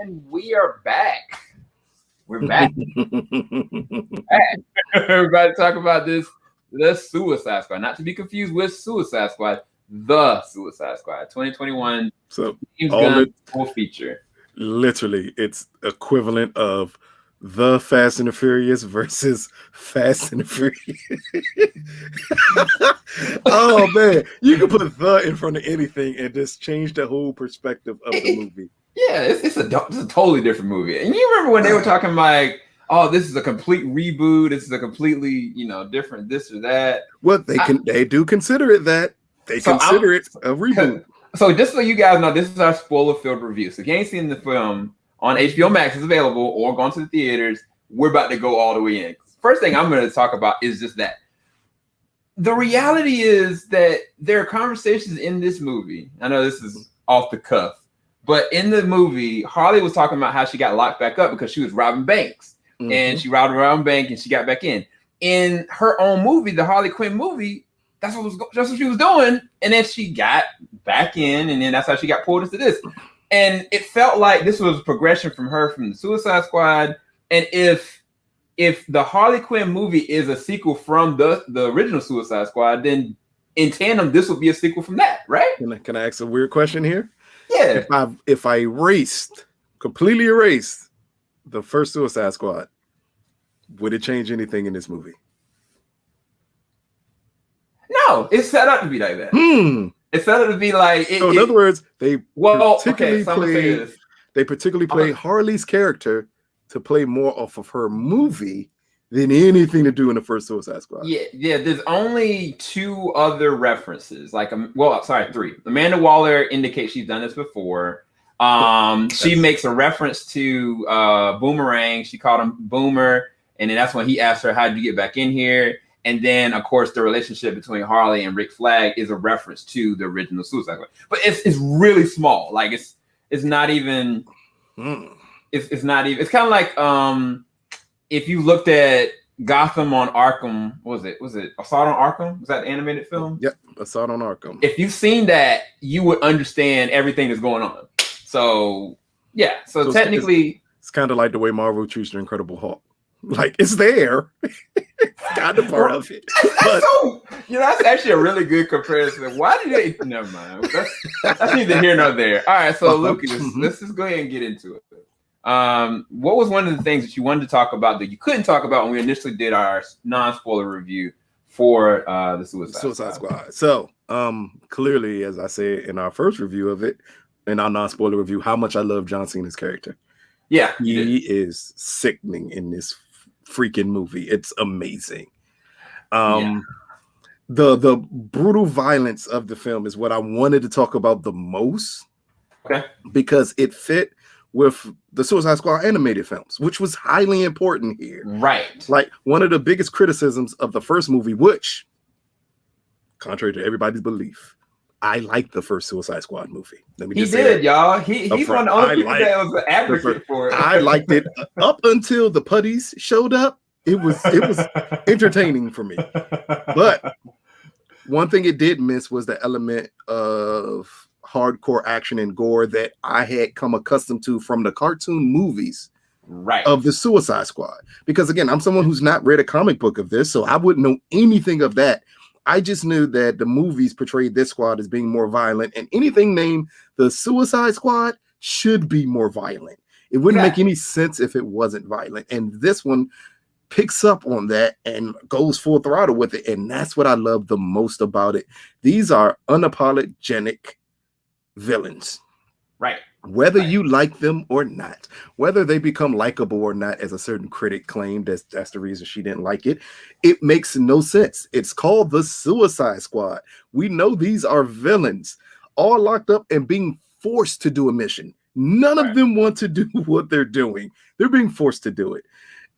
And we are back. We're back. We're about to talk about this, the Suicide Squad. Not to be confused with Suicide Squad, the Suicide Squad. 2021 So James Gunn full feature. Literally, it's equivalent of the Fast and the Furious versus Fast and the Furious. Oh man, you can put the in front of anything and just change the whole perspective of the movie. Yeah, it's a totally different movie. And you remember when they were talking like, oh, this is a complete reboot. This is a completely, different this or that. Well, they do consider it that. They consider it a reboot. So just so you guys know, this is our spoiler-filled review. So if you ain't seen the film on HBO Max, it's available, or gone to the theaters, we're about to go all the way in. First thing I'm going to talk about is just that. The reality is that there are conversations in this movie. I know this is off the cuff, but in the movie, Harley was talking about how she got locked back up because she was robbing banks. Mm-hmm. And she robbed around a bank and she got back in. In her own movie, the Harley Quinn movie, that's what she was doing. And then she got back in, and then that's how she got pulled into this. And it felt like this was progression from her from the Suicide Squad. And if the Harley Quinn movie is a sequel from the original Suicide Squad, then in tandem, this would be a sequel from that, right? Can I ask a weird question here? Yeah. If I completely erased the first Suicide Squad, would it change anything in this movie? No, it's set up to be like that. It's set up to be like. In other words, they particularly play Harley's character to play more off of her movie than anything to do in the first Suicide Squad. Yeah. There's only two other references. Three. Amanda Waller indicates she's done this before. She makes a reference to Boomerang. She called him Boomer, and then that's when he asked her, "How did you get back in here?" And then, of course, the relationship between Harley and Rick Flag is a reference to the original Suicide Squad. But it's really small. Like it's not even. It's not even. It's kind of like if you looked at Gotham on Arkham. Was it Assault on Arkham? Was that the animated film? Yep, Assault on Arkham. If you've seen that, you would understand everything that's going on. So yeah. So technically, it's kind of like the way Marvel treats the Incredible Hulk. Like it's there. It's kind of part of it. That's actually a really good comparison. Why did they? Never mind. That's neither here nor there. All right, so Lucas, let's just go ahead and get into it. What was one of the things that you wanted to talk about that you couldn't talk about when we initially did our non-spoiler review for the Suicide Squad? So, clearly, as I said in our first review of it, in our non-spoiler review, how much I love John Cena's character. Yeah, he is sickening in this freaking movie. It's amazing. The brutal violence of the film is what I wanted to talk about the most. Okay, because it fit with the Suicide Squad animated films, which was highly important here. Right. Like one of the biggest criticisms of the first movie, which, contrary to everybody's belief, I liked the first Suicide Squad movie. He did, y'all. He's one of the only people that was an advocate for it. I liked it up until the putties showed up. It was entertaining for me. But one thing it did miss was the element of hardcore action and gore that I had come accustomed to from the cartoon movies of the Suicide Squad. Because again, I'm someone who's not read a comic book of this, so I wouldn't know anything of that. I just knew that the movies portrayed this squad as being more violent, and anything named the Suicide Squad should be more violent. It wouldn't make any sense if it wasn't violent. And this one picks up on that and goes full throttle with it. And that's what I love the most about it. These are unapologetic villains. Right. Whether you like them or not, whether they become likable or not, as a certain critic claimed, that's the reason she didn't like it. It makes no sense. It's called the Suicide Squad. We know these are villains, all locked up and being forced to do a mission. None of them want to do what they're doing. They're being forced to do it.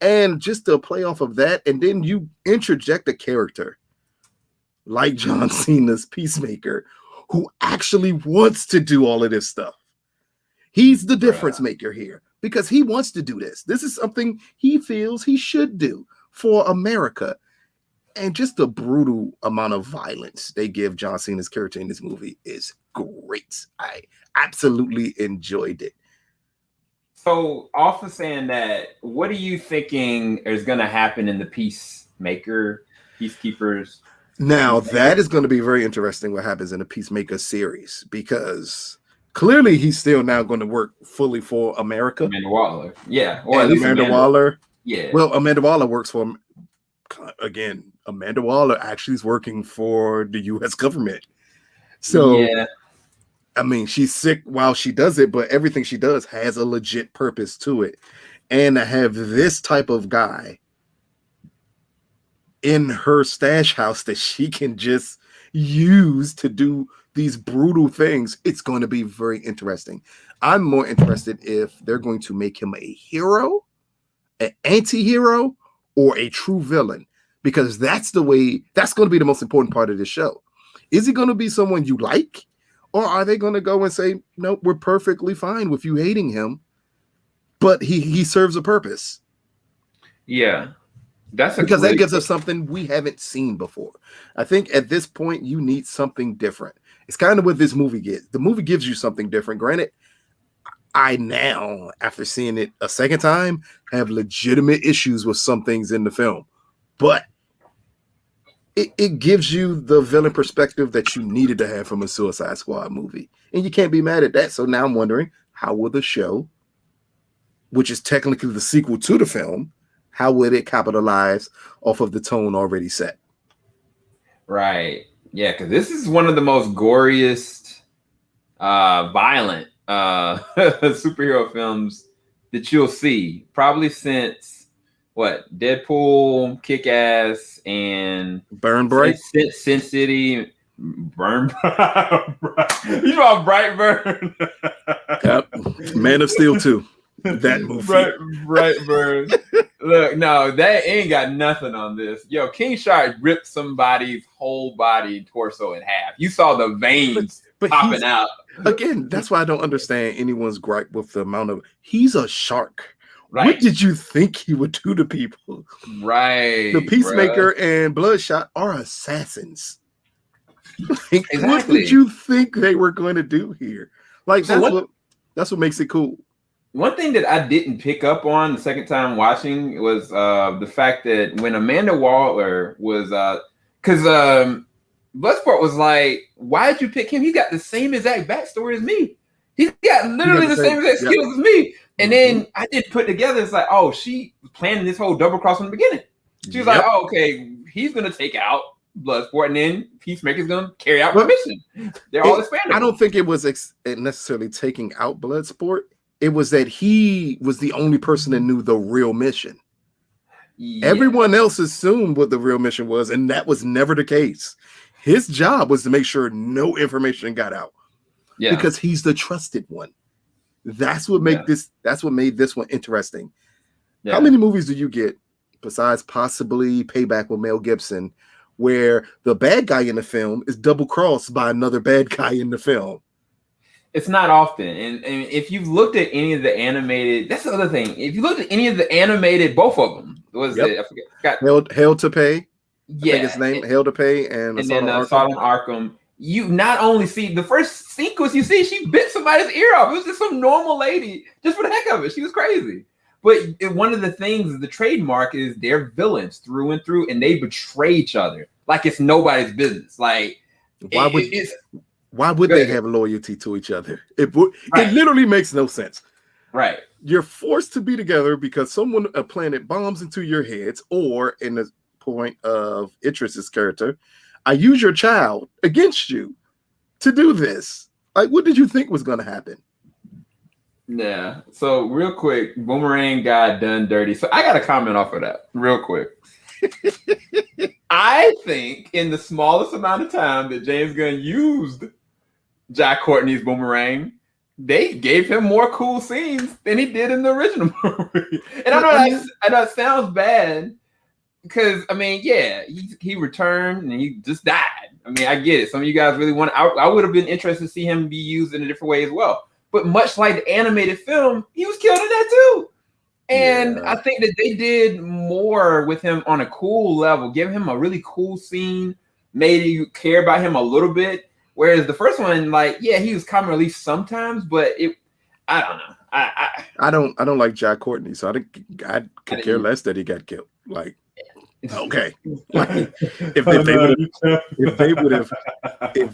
And just to play off of that, and then you interject a character like John Cena's Peacemaker, who actually wants to do all of this stuff. He's the difference maker here because he wants to do this. This is something he feels he should do for America. And just the brutal amount of violence they give John Cena's character in this movie is great. I absolutely enjoyed it. So, off of saying that, what are you thinking is going to happen in the Peacekeepers? Now Peacemaker? that is going to be very interesting. What happens in the Peacemaker series, because clearly he's still now going to work fully for America. Amanda Waller, yeah, or and at least Amanda Waller. Yeah. Well, Amanda Waller works for again. Amanda Waller actually is working for the U.S. government. So, yeah. I mean, she's sick while she does it, but everything she does has a legit purpose to it. And to have this type of guy in her stash house that she can just use to do these brutal things, it's going to be very interesting. I'm more interested if they're going to make him a hero, an anti-hero, or a true villain, because that's going to be the most important part of this show. Is he going to be someone you like, or are they going to go and say, no, we're perfectly fine with you hating him, but he serves a purpose? Yeah. Because that gives us something we haven't seen before. I think at this point, you need something different. It's kind of what this movie gets. The movie gives you something different. Granted, I now, after seeing it a second time, have legitimate issues with some things in the film. But it gives you the villain perspective that you needed to have from a Suicide Squad movie. And you can't be mad at that. So now I'm wondering, how will the show, which is technically the sequel to the film, how would it capitalize off of the tone already set? Right. Yeah, because this is one of the most goriest, violent superhero films that you'll see, probably since Deadpool, Kick-Ass, and Burn Bright, Sin City, Burn. You know, Brightburn. Yep. Man of Steel 2. That movie. Brightburn. Look, no, that ain't got nothing on this. Yo, King Shark ripped somebody's whole body torso in half. You saw the veins popping out. Again, that's why I don't understand anyone's gripe with the amount of. He's a shark. Right. What did you think he would do to people? Right. The Peacemaker and Bloodshot are assassins. Like, exactly. What did you think they were going to do here? Like, that's what makes it cool. One thing that I didn't pick up on the second time watching was the fact that when Amanda Waller was, because Bloodsport was like, why did you pick him? He got the same exact backstory as me. He's got literally the same exact skills as me. And then I didn't put together, it's like, oh, she was planning this whole double cross from the beginning. She was like, oh, okay, he's going to take out Bloodsport, and then Peacemaker's going to carry out my mission. They're all expandable. I don't think it was necessarily taking out Bloodsport. It was that he was the only person that knew the real mission. Yeah. Everyone else assumed what the real mission was, and that was never the case. His job was to make sure no information got out. Yeah. Because he's the trusted one. That's what made this one interesting. Yeah. How many movies do you get besides possibly Payback with Mel Gibson where the bad guy in the film is double crossed by another bad guy in the film? It's not often. And if you've looked at any of the animated, that's the other thing. If you looked at any of the animated, both of them, it? I forget. Hell to Pay. Yeah. I think it's named Hell to Pay and then Assault on Arkham. You not only see the first sequence you see, she bit somebody's ear off. It was just some normal lady, just for the heck of it. She was crazy. But one of the things, the trademark is they're villains through and through, and they betray each other like it's nobody's business. Like, why would they have loyalty to each other? It literally makes no sense. Right. You're forced to be together because a planet bombs into your heads, or in the point of Idris's character, I use your child against you to do this. Like, what did you think was going to happen? Yeah. So real quick, Boomerang got done dirty. So I got a comment off of that real quick. I think in the smallest amount of time that James Gunn used Jack Courtney's Boomerang, they gave him more cool scenes than he did in the original movie. And I know it sounds bad because, I mean, yeah, he returned and he just died. I mean, I get it. Some of you guys really want I would have been interested to see him be used in a different way as well. But much like the animated film, he was killed in that too. And I think that they did more with him on a cool level, give him a really cool scene, made you care about him a little bit. Whereas the first one, like, yeah, he was comic relief sometimes, but I don't know. I don't like Jack Courtney, so I could care less that he got killed. Like, okay, like if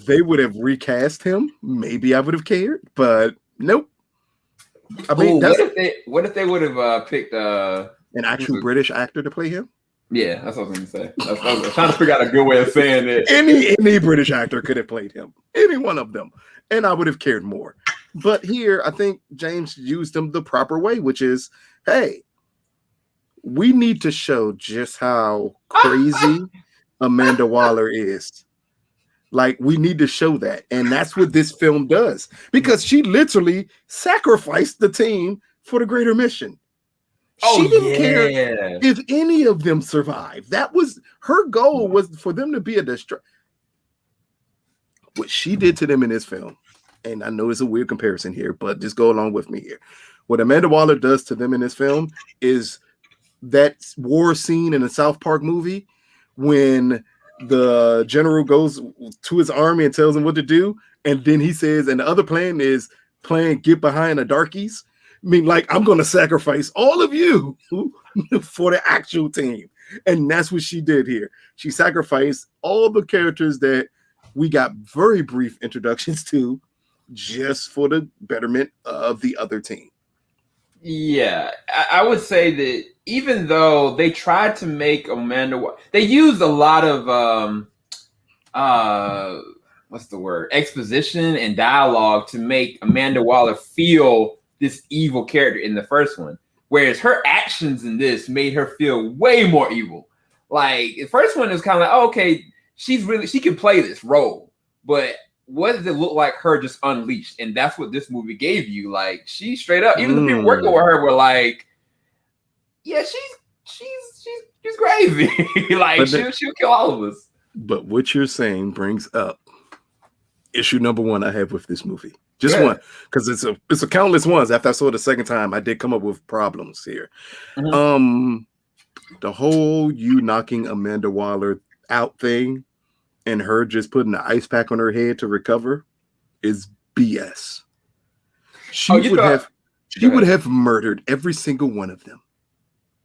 they would have recast him, maybe I would have cared, but nope. I mean, what if they would have picked an actual British actor to play him? Yeah, that's what I was going to say. I was trying to figure out a good way of saying it. Any British actor could have played him, any one of them, and I would have cared more. But here, I think James used them the proper way, which is, hey, we need to show just how crazy Amanda Waller is. Like, we need to show that. And that's what this film does. Because she literally sacrificed the team for the greater mission. She didn't care if any of them survived. That was her goal, was for them to be a distraction. What she did to them in this film, and I know it's a weird comparison here, but just go along with me here. What Amanda Waller does to them in this film is that war scene in the South Park movie when the general goes to his army and tells him what to do, and then he says, and the other plan is playing get behind the darkies. I mean, like, I'm going to sacrifice all of you for the actual team. And that's what she did here. She sacrificed all the characters that we got very brief introductions to just for the betterment of the other team. Yeah, I would say that even though they tried to make Amanda, they used a lot of what's the word, exposition and dialogue to make Amanda Waller feel this evil character in the first one, whereas her actions in this made her feel way more evil. Like, the first one is kind of like, oh, okay, she can play this role, but what does it look like her just unleashed? And that's what this movie gave you. Like, she straight up, even the people working with her were like, yeah, she's crazy. Like, she'll kill all of us. But what you're saying brings up issue number one I have with this movie. Just one, because it's a countless ones. After I saw it the second time, I did come up with problems here. Mm-hmm. The whole you knocking Amanda Waller out thing and her just putting the ice pack on her head to recover is BS. She would have murdered every single one of them.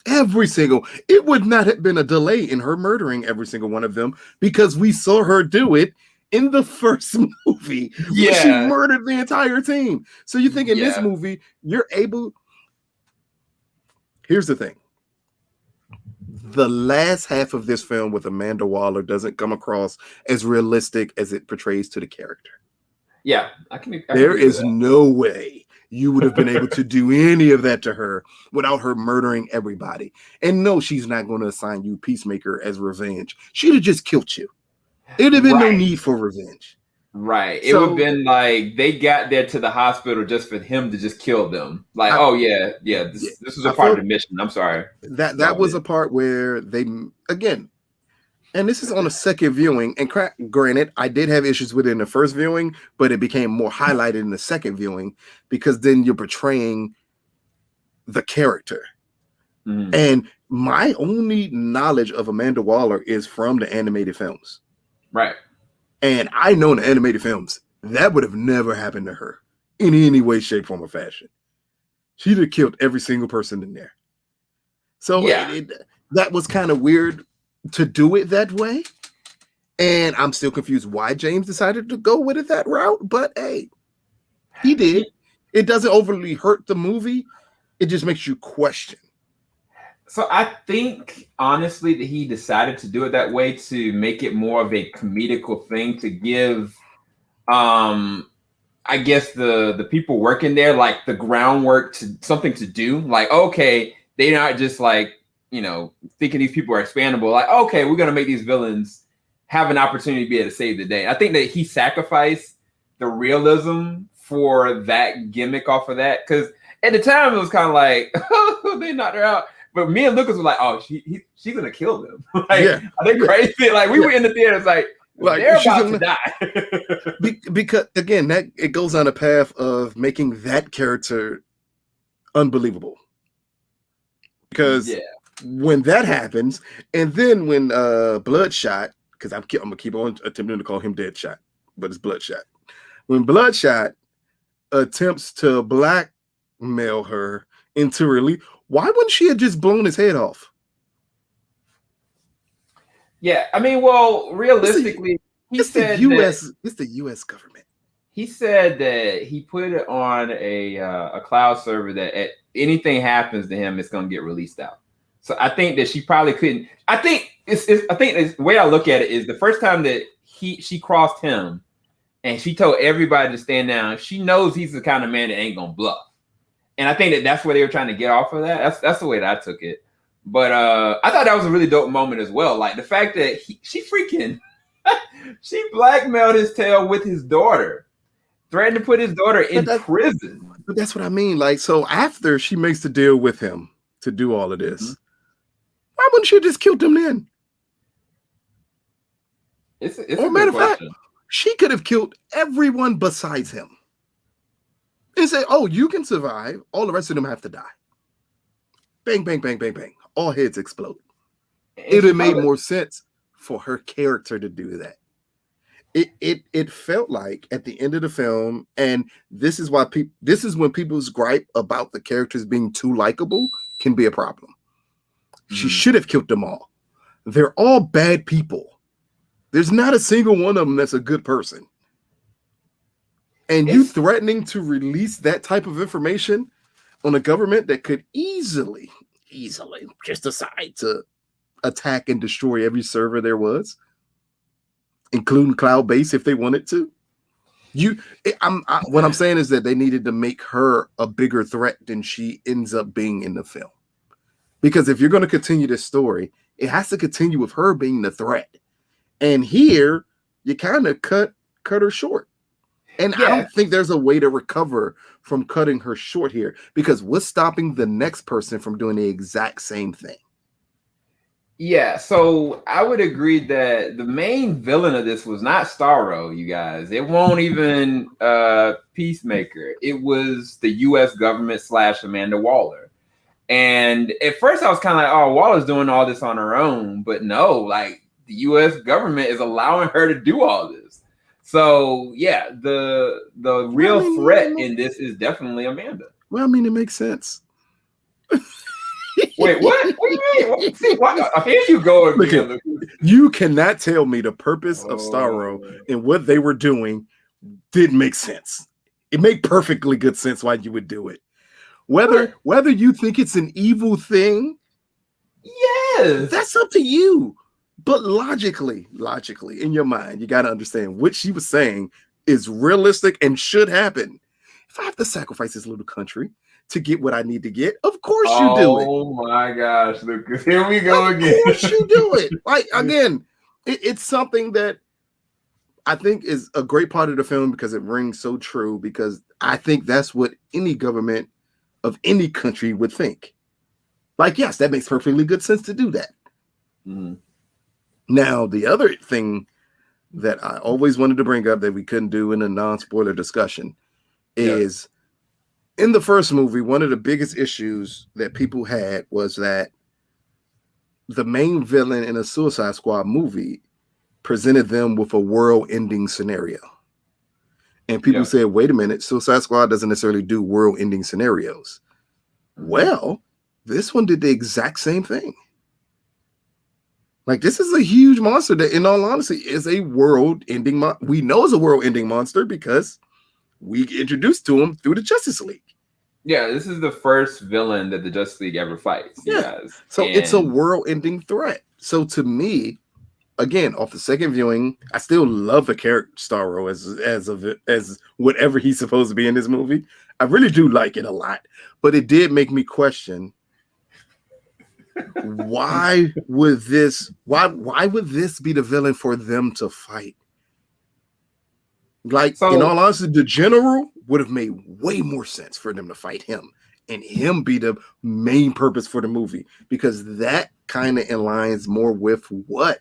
Every single. It would not have been a delay in her murdering every single one of them because we saw her do it in the first movie. Yeah. She murdered the entire team. So you think in this movie, you're able. Here's the thing. The last half of this film with Amanda Waller doesn't come across as realistic as it portrays to the character. Yeah. There is no way you would have been able to do any of that to her without her murdering everybody. And no, she's not going to assign you Peacemaker as revenge. She'd have just killed you. It'd have been no need for revenge. Right. It would have been like they got there to the hospital just for him to just kill them. Like, this was a part of the mission. I'm sorry. That was a part where they, again, and this is on a second viewing, and granted, I did have issues with it in the first viewing, but it became more highlighted in the second viewing because then you're portraying the character. Mm. And my only knowledge of Amanda Waller is from the animated films. Right. And I know in the animated films, that would have never happened to her in any way, shape, form, or fashion. She'd have killed every single person in there. So that was kind of weird to do it that way. And I'm still confused why James decided to go with it that route. But hey, he did. It doesn't overly hurt the movie. It just makes you question. So I think, honestly, that he decided to do it that way to make it more of a comedical thing, to give, I guess, the people working there, like, the groundwork to something to do. Like, okay, they're not just, like, thinking these people are expandable. Like, okay, we're going to make these villains have an opportunity to be able to save the day. I think that he sacrificed the realism for that gimmick off of that. Because at the time, it was kind of like, they knocked her out. But me and Lucas were like, oh, she's gonna kill them. Like, are they crazy? Like, we were in the theater, it's like they're about to die. Because again, that it goes on a path of making that character unbelievable. Because when that happens, and then when Bloodshot, because I'm gonna keep on attempting to call him Deadshot, but it's Bloodshot. When Bloodshot attempts to blackmail her into release. Why wouldn't she have just blown his head off? Yeah, I mean, well, realistically, it's the U.S. government. He said that he put it on a cloud server that anything happens to him, it's going to get released out. So I think that she probably couldn't. I think the way I look at it is the first time that she crossed him, and she told everybody to stand down. She knows he's the kind of man that ain't gonna bluff, and I think that's where they were trying to get off of that. That's the way that I took it. But I thought that was a really dope moment as well. Like the fact that she she blackmailed his tail with his daughter, threatened to put his daughter in prison. But that's what I mean. Like, so after she makes the deal with him to do all of this, why wouldn't she just kill him then? It's a matter of fact, she could have killed everyone besides him and say, "Oh, you can survive. All the rest of them have to die." Bang, bang, bang, bang, bang. All heads explode. It would have made more sense for her character to do that. It felt like at the end of the film, and this is why this is when people's gripe about the characters being too likable can be a problem. She should have killed them all. They're all bad people. There's not a single one of them that's a good person. And you threatening to release that type of information on a government that could easily just decide to attack and destroy every server there was, including cloud base if they wanted to. What I'm saying is that they needed to make her a bigger threat than she ends up being in the film. Because if you're going to continue this story, it has to continue with her being the threat. And here, you kind of cut her short. And I don't think there's a way to recover from cutting her short here, because what's stopping the next person from doing the exact same thing? Yeah, so I would agree that the main villain of this was not Starro, you guys. It won't even Peacemaker. It was the U.S. government / Amanda Waller. And at first I was kind of like, oh, Waller's doing all this on her own. But no, like the U.S. government is allowing her to do all this. So yeah, the real threat in this is definitely Amanda. Well, I mean, it makes sense. Wait, what? What do you mean? See, here you go again. Look, you cannot tell me the purpose of Starro and what they were doing didn't make sense. It made perfectly good sense why you would do it. Whether you think it's an evil thing, yes, that's up to you. But logically, in your mind, you got to understand what she was saying is realistic and should happen. If I have to sacrifice this little country to get what I need to get, of course you do it. Oh my gosh, Lucas, here we go again. Of course you do it. Like, again, it's something that I think is a great part of the film because it rings so true, because I think that's what any government of any country would think. Like, yes, that makes perfectly good sense to do that. Mm. Now, the other thing that I always wanted to bring up that we couldn't do in a non-spoiler discussion is in the first movie, one of the biggest issues that people had was that the main villain in a Suicide Squad movie presented them with a world-ending scenario. And people said, wait a minute, Suicide Squad doesn't necessarily do world-ending scenarios. Well, this one did the exact same thing. Like, this is a huge monster that, in all honesty, is a world-ending monster. We know it's a world-ending monster because we introduced to him through the Justice League. Yeah, this is the first villain that the Justice League ever fights. Guys. So it's a world-ending threat. So to me, again, off the second viewing, I still love the character Starro as whatever he's supposed to be in this movie. I really do like it a lot, but it did make me question why would this be the villain for them to fight? Like, in all honesty, the general would have made way more sense for them to fight him and him be the main purpose for the movie, because that kind of aligns more with what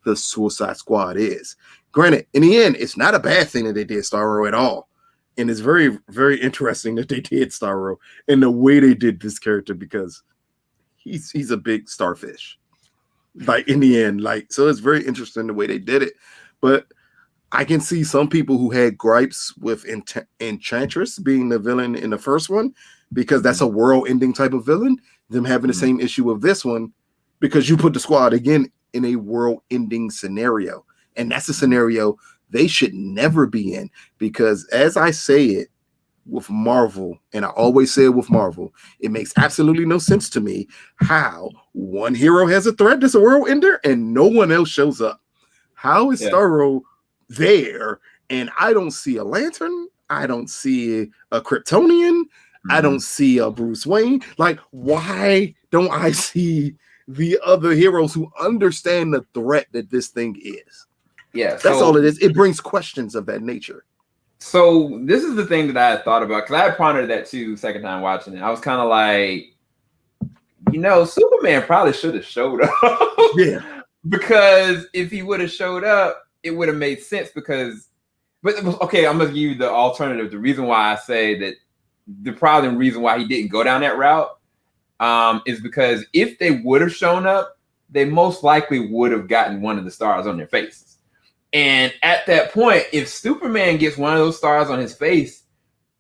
the Suicide Squad is. Granted, in the end, it's not a bad thing that they did Starro at all. And it's very, very interesting that they did Starro and the way they did this character, because he's a big starfish. Like, in the end, like, so it's very interesting the way they did it. But I can see some people who had gripes with Enchantress being the villain in the first one because that's a world-ending type of villain. Them having the same issue with this one because you put the squad again in a world-ending scenario, and that's a scenario they should never be in because, as I say it with Marvel, and I always say it with Marvel, it makes absolutely no sense to me how one hero has a threat that's a world-ender and no one else shows up. How is Starro there? And I don't see a Lantern. I don't see a Kryptonian. I don't see a Bruce Wayne. Like, why don't I see the other heroes who understand the threat that this thing is? Yeah, that's all it is. It brings questions of that nature. So this is the thing that I had thought about because I had pondered that too. Second time watching it, I was kind of like, Superman probably should have showed up. Yeah, because if he would have showed up, it would have made sense. But okay, I'm gonna give you the alternative. The reason why I say that the problem reason why he didn't go down that route is because if they would have shown up, they most likely would have gotten one of the stars on their faces. And at that point, if Superman gets one of those stars on his face,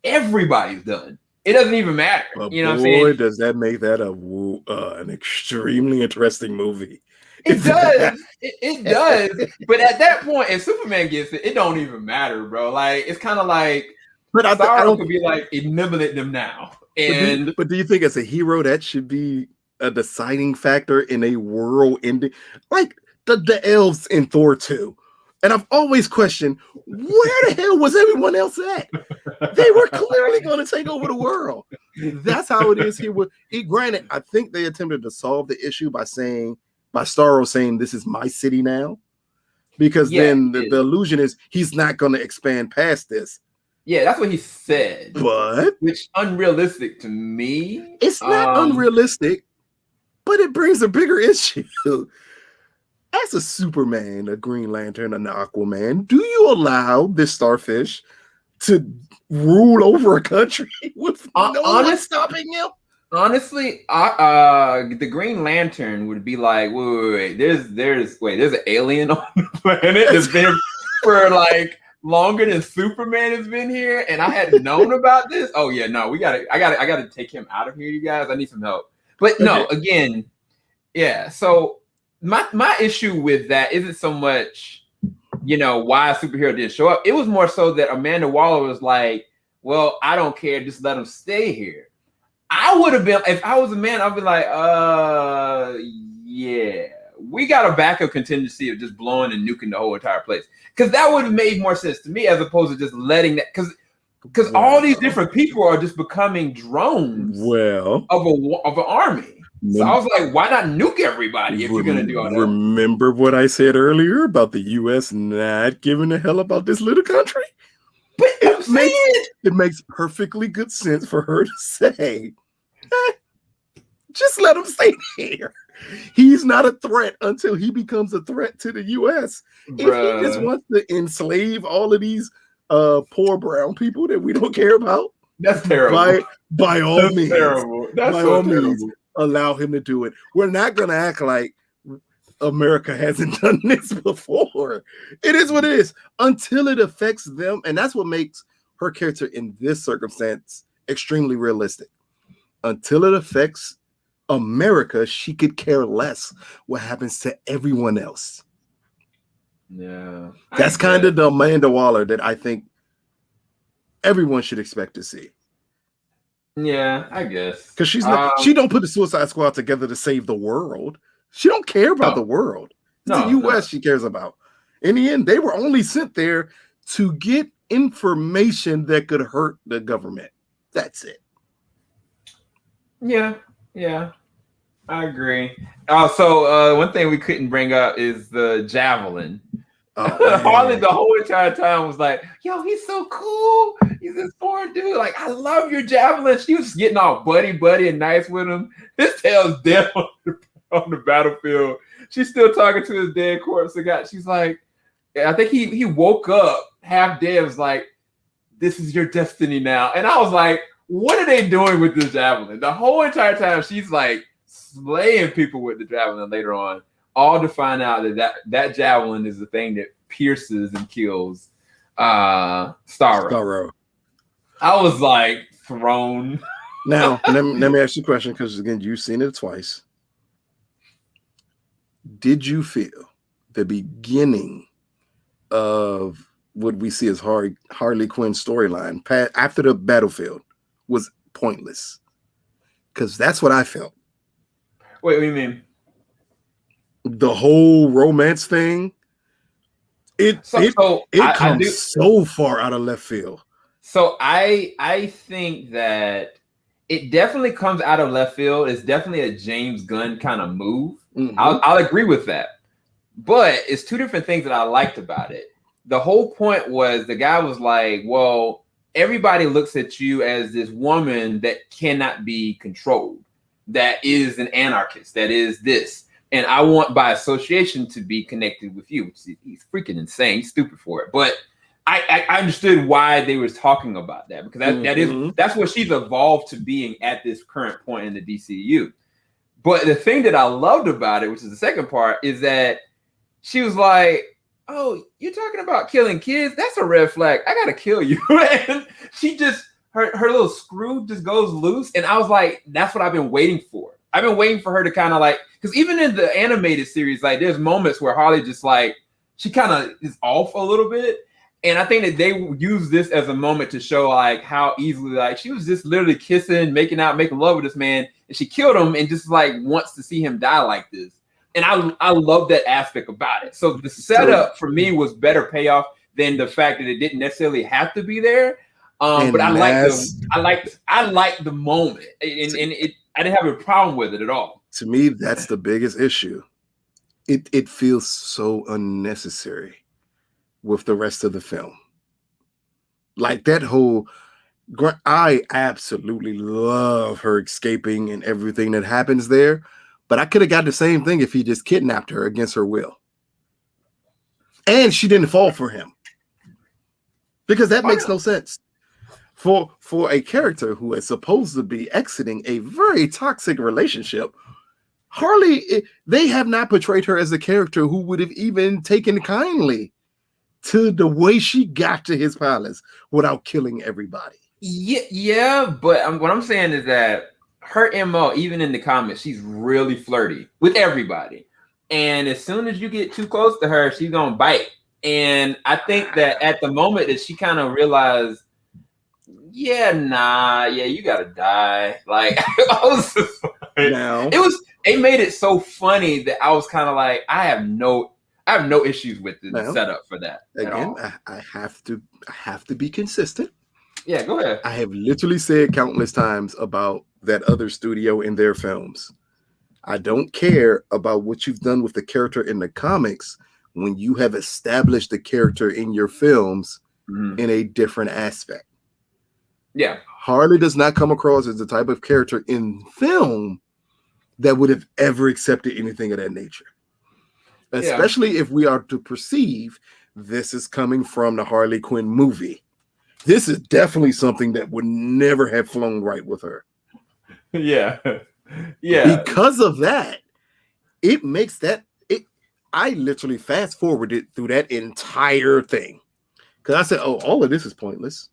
everybody's done. It doesn't even matter. But what I'm saying? Does that make that an extremely interesting movie? It does. It does. But at that point, if Superman gets it, it don't even matter, bro. Like, it's kind of like, but I don't could be like eliminate them now. And but do you think as a hero that should be a deciding factor in a world ending, like the elves in Thor 2? And I've always questioned, where the hell was everyone else at? They were clearly going to take over the world. That's how it is here. Granted, I think they attempted to solve the issue by Starro saying, this is my city now. Because then the illusion is he's not going to expand past this. Yeah, that's what he said. But which unrealistic to me. It's not unrealistic, but it brings a bigger issue. As a Superman, a Green Lantern, an Aquaman, do you allow this starfish to rule over a country with no one stopping him? Honestly, the Green Lantern would be like, wait, there's an alien on the planet that's been for like longer than Superman has been here, and I hadn't known about this. Oh yeah, no, I gotta take him out of here, you guys. I need some help. But no, again, yeah. So my issue with that isn't so much, why a superhero didn't show up. It was more so that Amanda Waller was like, well, I don't care, just let him stay here. I would have been, if I was a man, I'd be like, yeah, we got a backup contingency of just blowing and nuking the whole entire place. Because that would have made more sense to me as opposed to just letting that, because all these different people are just becoming drones of an army. So I was like, why not nuke everybody if you're going to do all that? Remember what I said earlier about the U.S. not giving a hell about this little country? But it makes perfectly good sense for her to say, just let him stay here. He's not a threat until he becomes a threat to the U.S. If he just wants to enslave all of these poor brown people that we don't care about, that's terrible. By all means, terrible. That's by so all terrible. means, allow him to do it. We're not going to act like America hasn't done this before. It is what it is until it affects them. And that's what makes her character in this circumstance extremely realistic. Until it affects America, she could care less what happens to everyone else. Yeah. That's kind of the Amanda Waller that I think everyone should expect to see. Yeah, I guess. Because she don't put the Suicide Squad together to save the world. She don't care about the world. It's the U.S. she cares about. In the end, they were only sent there to get information that could hurt the government. That's it. Yeah, I agree. Also, one thing we couldn't bring up is the javelin. Harley the whole entire time was like, yo, he's so cool. He's this foreign dude. Like, I love your javelin. She was getting all buddy and nice with him. His tail's dead on the battlefield. She's still talking to his dead corpse. She's like, I think he woke up half dead. Was like, this is your destiny now. And I was like, what are they doing with this javelin? The whole entire time she's like slaying people with the javelin later on. All to find out that javelin is the thing that pierces and kills Starro. Starro. I was like thrown. Now, let me ask you a question, because again, you've seen it twice. Did you feel the beginning of what we see as Harley Quinn storyline after the battlefield was pointless? Because that's what I felt. Wait, what do you mean? The whole romance thing, it comes so far out of left field. So I think that it definitely comes out of left field. It's definitely a James Gunn kind of move. Mm-hmm. I'll agree with that. But it's two different things that I liked about it. The whole point was the guy was like, well, everybody looks at you as this woman that cannot be controlled, that is an anarchist, that is this. And I want by association to be connected with you. He's freaking insane, stupid for it. But I understood why they was talking about that, because that's what she's evolved to being at this current point in the DCU. But the thing that I loved about it, which is the second part, is that she was like, oh, you're talking about killing kids? That's a red flag. I gotta kill you. And she just, her little screw just goes loose. And I was like, that's what I've been waiting for. I've been waiting for her to kind of like, because even in the animated series, like there's moments where Harley just like, she kind of is off a little bit. And I think that they use this as a moment to show like how easily, like she was just literally kissing, making love with this man, and she killed him and just like wants to see him die like this. And I love that aspect about it. So the setup for me was better payoff than the fact that it didn't necessarily have to be there. But I liked the moment, and I didn't have a problem with it at all. To me, that's the biggest issue. It feels so unnecessary with the rest of the film. Like that whole, I absolutely love her escaping and everything that happens there, but I could have got the same thing if he just kidnapped her against her will. And she didn't fall for him. Because that makes no sense. For a character who is supposed to be exiting a very toxic relationship, Harley, they have not portrayed her as a character who would have even taken kindly to the way she got to his palace without killing everybody. Yeah, but what I'm saying is that her MO, even in the comics, she's really flirty with everybody. And as soon as you get too close to her, she's going to bite. And I think that at the moment that she kind of realized, you got to die. Like, I was just like, it made it so funny that I was kind of like, I have no issues with the setup for that. Again, I have to be consistent. Yeah, go ahead. I have literally said countless times about that other studio in their films. I don't care about what you've done with the character in the comics when you have established the character in your films in a different aspect. Yeah. Harley does not come across as the type of character in film that would have ever accepted anything of that nature. Especially if we are to perceive this is coming from the Harley Quinn movie. This is definitely something that would never have flown right with her. Yeah. Because of that, it makes that I literally fast forwarded through that entire thing. Because I said, all of this is pointless.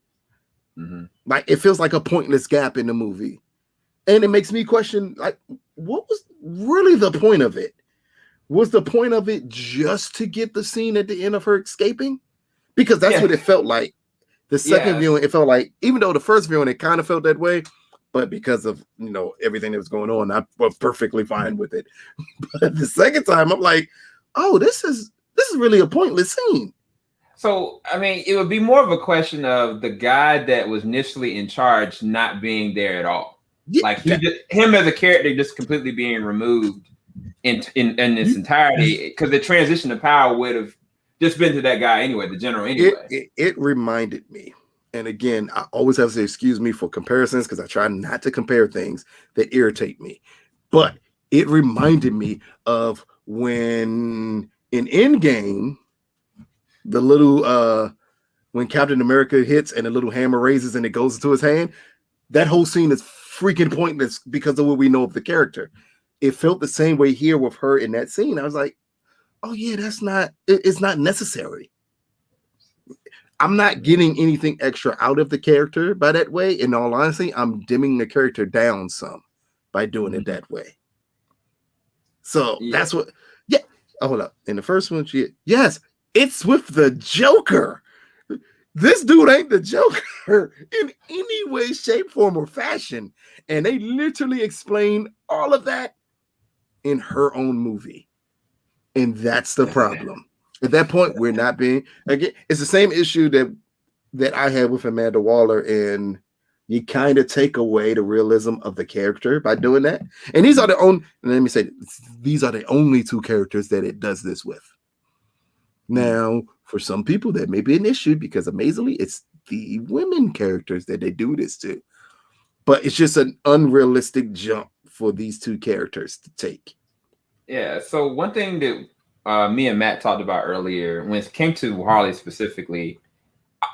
Like it feels like a pointless gap in the movie. And it makes me question, like, what was really the point of it? Was the point of it just to get the scene at the end of her escaping? Because that's what it felt like. The second viewing, it felt like, even though the first viewing, it kind of felt that way, but because of, everything that was going on, I was perfectly fine with it. But the second time, I'm like, oh, this is really a pointless scene. So, I mean, it would be more of a question of the guy that was initially in charge not being there at all. Yeah, like him as a character just completely being removed in its entirety, because the transition of power would have just been to that guy anyway, the general anyway. It reminded me, and again, I always have to say excuse me for comparisons because I try not to compare things that irritate me, but it reminded me of when in Endgame, the little when Captain America hits and the little hammer raises and it goes into his hand, that whole scene is freaking pointless because of what we know of the character. It felt the same way here with her in that scene. I was like, oh yeah, it's not necessary. I'm not getting anything extra out of the character by that way. In all honesty, I'm dimming the character down some by doing it that way. So that's what, yeah. Oh, hold up. In the first one, yes, it's with the Joker. This dude ain't the Joker in any way, shape, form, or fashion. And they literally explain all of that in her own movie. And that's the problem. At that point, we're not being, again, it's the same issue that I had with Amanda Waller, and you kind of take away the realism of the character by doing that. And these are the only, let me say, these are the only two characters that it does this with. Now, for some people, that may be an issue because amazingly, it's the women characters that they do this to. But it's just an unrealistic jump for these two characters to take. Yeah. So one thing that me and Matt talked about earlier, when it came to Harley specifically,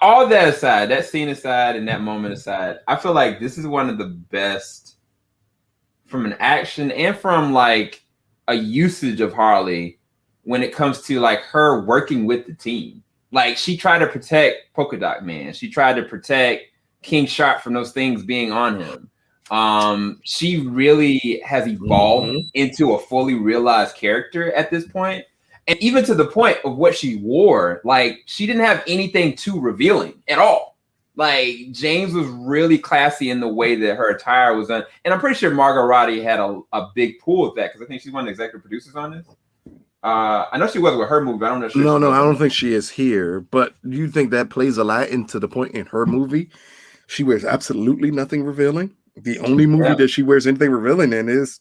all that aside, that scene aside and that moment aside, I feel like this is one of the best from an action and from like a usage of Harley when it comes to like her working with the team. Like she tried to protect Polka Dot Man. She tried to protect King Sharp from those things being on him. She really has evolved into a fully realized character at this point. And even to the point of what she wore, like she didn't have anything too revealing at all. Like James was really classy in the way that her attire was done. And I'm pretty sure Margot Robbie had a big pull with that because I think she's one of the executive producers on this. I know she was with her movie, but I don't know. No, I don't think she is here. But you think that plays a lot into the point in her movie? She wears absolutely nothing revealing. The only movie that she wears anything revealing in is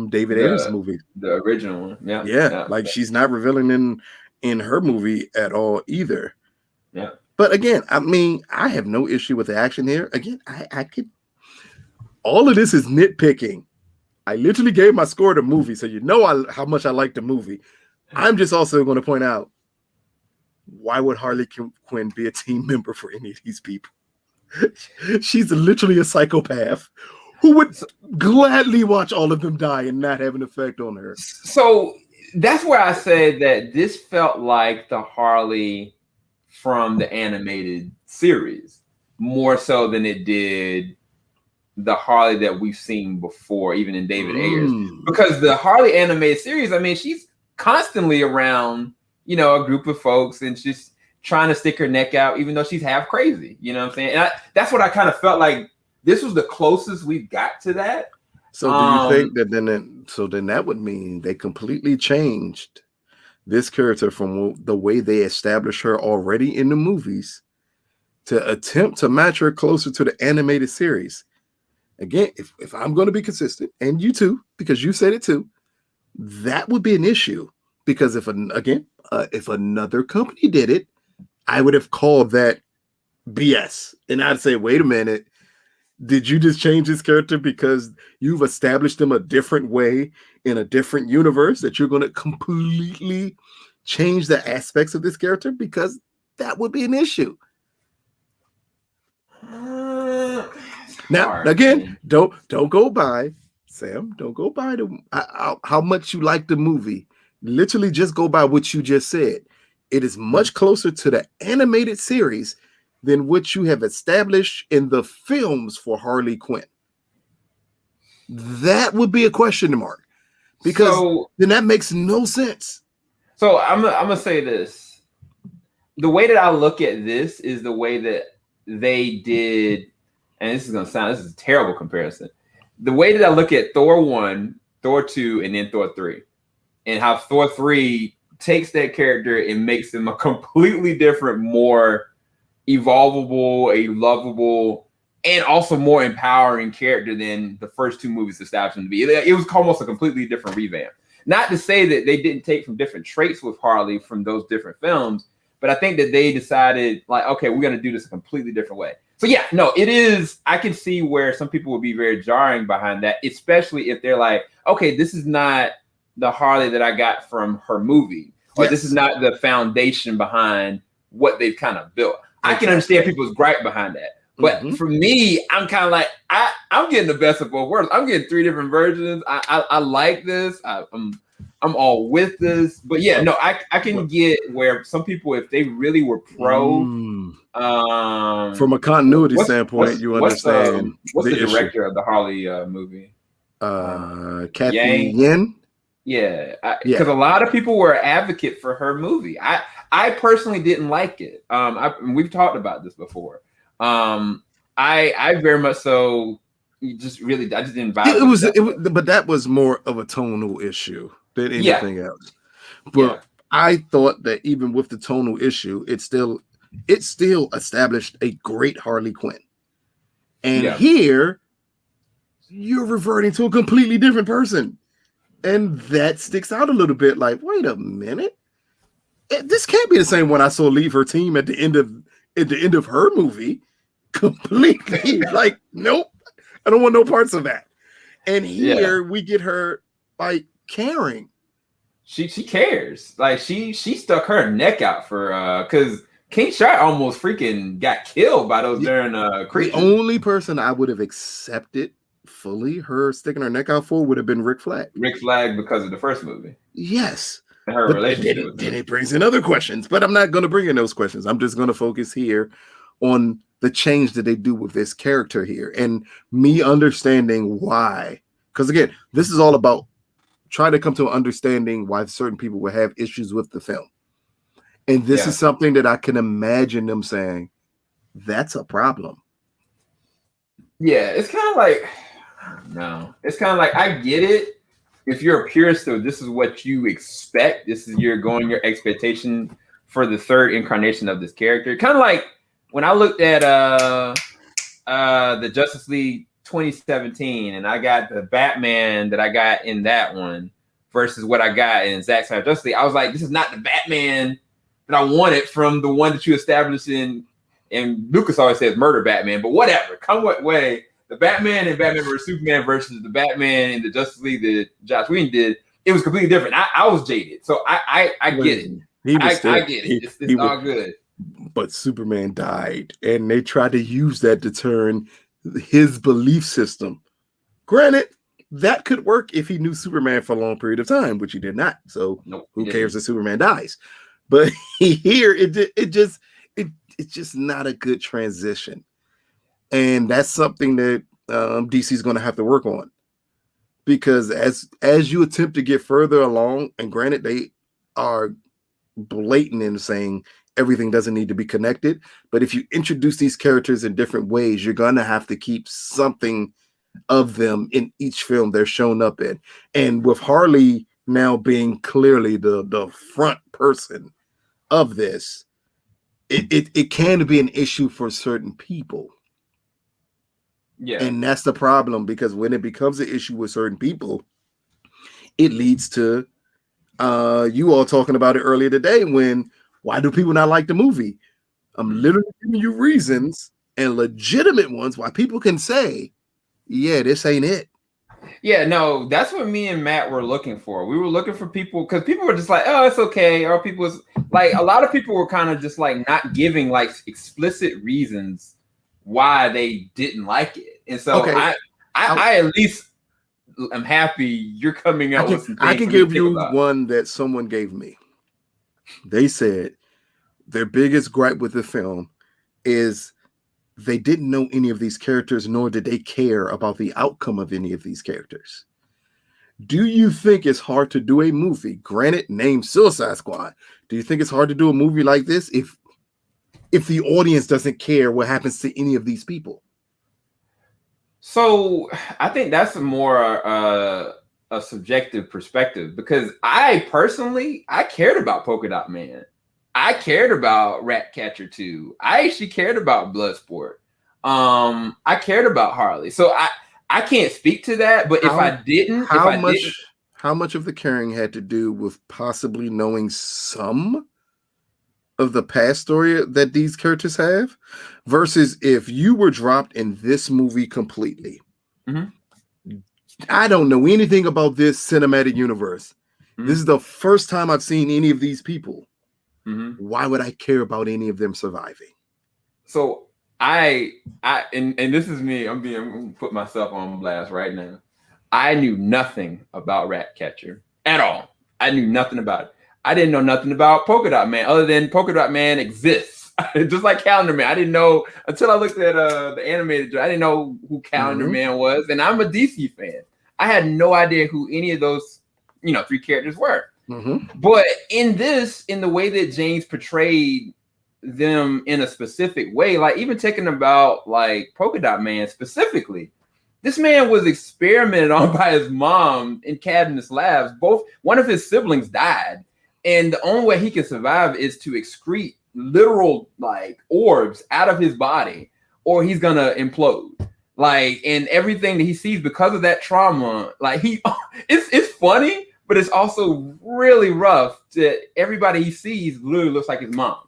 David Ayer's movie, the original one. Yeah. Like she's not revealing in her movie at all either. Yeah. But again, I mean, I have no issue with the action here. Again, I could. All of this is nitpicking. I literally gave my score to movie, so you know how much I like the movie. I'm just also going to point out, why would Harley Quinn be a team member for any of these people? She's literally a psychopath who would gladly watch all of them die and not have an effect on her. So that's where I said that this felt like the Harley from the animated series, more so than it did the Harley that we've seen before, even in David Ayers. Because the Harley animated series, I mean, she's constantly around, you know, a group of folks and she's trying to stick her neck out, even though she's half crazy. You know what I'm saying? And that's what I kind of felt like this was the closest we've got to that. So do you think that then that would mean they completely changed this character from the way they established her already in the movies to attempt to match her closer to the animated series? Again, if I'm going to be consistent, and you too, because you said it too, that would be an issue. Because if another company did it, I would have called that BS. And I'd say, wait a minute, did you just change this character because you've established them a different way in a different universe that you're going to completely change the aspects of this character? Because that would be an issue. Now, again, don't go by, Sam, don't go by how much you like the movie. Literally just go by what you just said. It is much closer to the animated series than what you have established in the films for Harley Quinn. That would be a question mark, because then that makes no sense. So I'm gonna say this. The way that I look at this is the way that they did, and this is a terrible comparison. The way that I look at Thor 1, Thor 2, and then Thor 3, and how Thor 3 takes that character and makes him a completely different, more evolvable, a lovable, and also more empowering character than the first two movies established him to be. It was almost a completely different revamp. Not to say that they didn't take from different traits with Harley from those different films, but I think that they decided, like, okay, we're going to do this a completely different way. So yeah, no, it is. I can see where some people would be very jarring behind that, especially if they're like, okay, this is not the Harley that I got from her movie, or this is not the foundation behind what they've kind of built. I can understand people's gripe behind that. But for me, I'm kind of like, I'm getting the best of both worlds. I'm getting three different versions. I like this. I'm I'm all with this. But yeah, no, I can get where some people, if they really were pro, from a continuity what's standpoint, you understand what's the the issue. director of the Harley movie? Kathy Yang? Yen. Yeah, because a lot of people were advocate for her movie. I personally didn't like it. We've talked about this before. I very much so. I just didn't vibe. It was, but that was more of a tonal issue than anything else. But I thought that even with the tonal issue, it still established a great Harley Quinn. And here, you're reverting to a completely different person. And that sticks out a little bit. Like, wait a minute, this can't be the same one I saw leave her team at the end of her movie. Completely, like, nope, I don't want no parts of that. And here we get her like caring. She cares. Like she stuck her neck out for because King Shark almost freaking got killed by those darn creatures. The only person I would have accepted fully her sticking her neck out for would have been Rick Flag. Rick Flag because of the first movie. Yes. And her relationship. Then it brings in other questions, but I'm not going to bring in those questions. I'm just going to focus here on the change that they do with this character here and me understanding why. Because again, this is all about trying to come to an understanding why certain people will have issues with the film. And this is something that I can imagine them saying, that's a problem. Yeah, it's kind of like, no, it's kind of like, I get it. If you're a purist, so this is what you expect. This is your expectation for the third incarnation of this character. Kind of like when I looked at the Justice League 2017, and I got the Batman that I got in that one versus what I got in Zack Snyder's Justice League. I was like, this is not the Batman that I wanted from the one that you established in. And Lucas always says murder Batman, but whatever. Come what way, the Batman and Batman vs Superman versus the Batman in the Justice League that Joss Whedon did, it was completely different. I was jaded, so I get it. I get it. It's all good. But Superman died, and they tried to use that to turn his belief system. Granted, that could work if he knew Superman for a long period of time, which he did not. So who cares if Superman dies? But here, it's just not a good transition. And that's something that DC is going to have to work on, because as you attempt to get further along, and granted they are blatant in saying everything doesn't need to be connected, but if you introduce these characters in different ways, you're going to have to keep something of them in each film they're shown up in. And with Harley now being clearly the front person of this, it can be an issue for certain people. Yeah. And that's the problem, because when it becomes an issue with certain people, it leads to you all talking about it earlier today why do people not like the movie? I'm literally giving you reasons, and legitimate ones, why people can say, yeah, this ain't it. Yeah, no, that's what me and Matt were looking for. We were looking for people, because people were just like, oh, it's okay. Or people was like, a lot of people were kind of just like not giving like explicit reasons why they didn't like it. And so I at least am happy you're coming out with some things. I can give you one that someone gave me. They said their biggest gripe with the film is they didn't know any of these characters, nor did they care about the outcome of any of these characters. Do you think it's hard to do a movie, granted named Suicide Squad? Do you think it's hard to do a movie like this if the audience doesn't care what happens to any of these people? So I think that's more a subjective perspective, because I personally cared about Polka Dot Man. I cared about Ratcatcher 2. I actually cared about Bloodsport. I cared about Harley. So I can't speak to that, but how much of the caring had to do with possibly knowing some of the past story that these characters have, versus if you were dropped in this movie completely? Mm-hmm. I don't know anything about this cinematic universe. Mm-hmm. This is the first time I've seen any of these people. Mm-hmm. Why would I care about any of them surviving? So and this is me. I'm going to put myself on blast right now. I knew nothing about Ratcatcher at all. I knew nothing about it. I didn't know nothing about Polka Dot Man other than Polka Dot Man exists. Just like Calendar Man. I didn't know until I looked at the animated. I didn't know who Calendar Man was, and I'm a DC fan. I had no idea who any of those, 3 characters were. But in the way that James portrayed them in a specific way, like even taking about like Polka Dot Man specifically, this man was experimented on by his mom in Cadmus Labs. One of his siblings died, and the only way he can survive is to excrete literal like orbs out of his body, or he's gonna implode. Like, and everything that he sees because of that trauma, like it's funny, but it's also really rough that everybody he sees literally looks like his mom.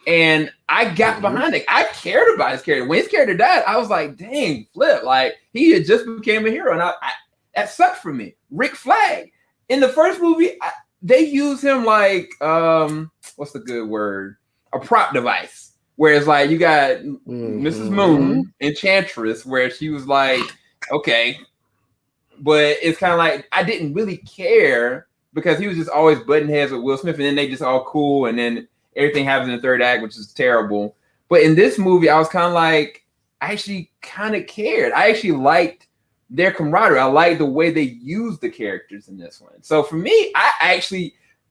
And I got behind it. I cared about his character. When his character died, I was like, dang, flip. Like, he had just became a hero. And that sucked for me. Rick Flag. In the first movie, they use him like, what's the good word? A prop device. Whereas, like, you got Mrs. Moon, Enchantress, where she was like, okay. But it's kind of like, I didn't really care because he was just always butting heads with Will Smith. And then they just all cool. And then everything happens in the third act, which is terrible. But in this movie, I was kind of like, I actually kind of cared. I actually liked their camaraderie. I liked the way they used the characters in this one. So for me, I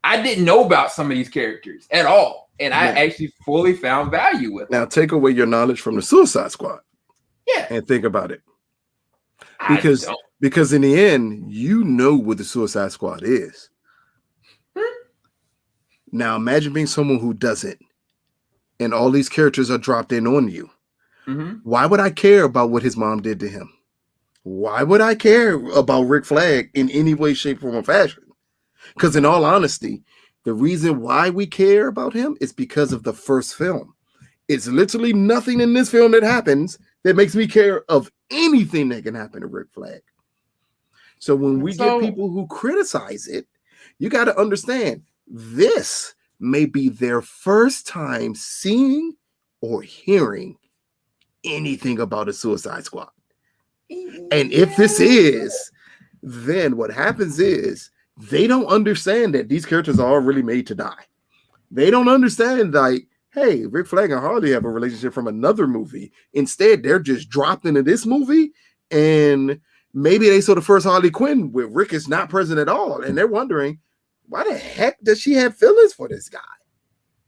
didn't know about some of these characters at all. And I actually fully found value with them. Now take away your knowledge from the Suicide Squad. Yeah. And think about it. Because in the end, you know what the Suicide Squad is. Now imagine being someone who doesn't, and all these characters are dropped in on you. Why would I care about what his mom did to him? Why would I care about Rick Flag in any way, shape, form, or fashion? Because in all honesty, the reason why we care about him is because of the first film. It's literally nothing in this film that happens that makes me care of anything that can happen to Rick Flag. So when we get people who criticize it, you got to understand this may be their first time seeing or hearing anything about a Suicide Squad. And if this is, then what happens is they don't understand that these characters are all really made to die. They don't understand, like, hey, Rick Flag and Harley have a relationship from another movie. Instead, they're just dropped into this movie, and maybe they saw the first Harley Quinn where Rick is not present at all, and they're wondering, why the heck does she have feelings for this guy?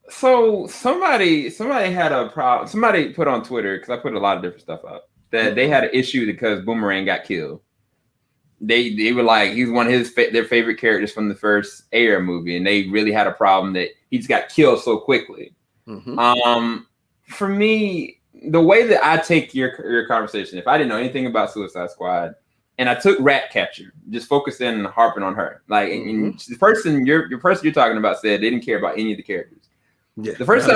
So somebody had a problem. Somebody put on Twitter, because I put a lot of different stuff up, that they had an issue because Boomerang got killed. They were like, he's one of their favorite characters from the first Air movie, and they really had a problem that he just got killed so quickly. For me, the way that I take your conversation, if I didn't know anything about Suicide Squad, and I took Ratcatcher, just focusing and harping on her, like the person you're talking about said they didn't care about any of the characters. Yeah, the first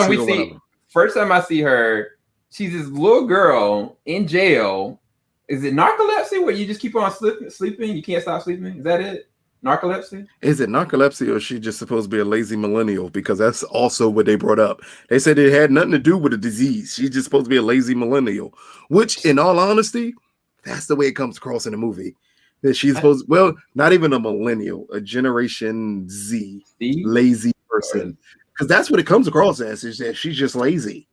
time I see her, she's this little girl in jail. Is it narcolepsy where you just keep on sleeping? You can't stop sleeping? Is that it? Narcolepsy? Is it narcolepsy, or is she just supposed to be a lazy millennial? Because that's also what they brought up. They said it had nothing to do with a disease. She's just supposed to be a lazy millennial, which in all honesty, that's the way it comes across in the movie. That she's supposed, well, not even a millennial, a Generation Z, lazy person. Because that's what it comes across as, is that she's just lazy.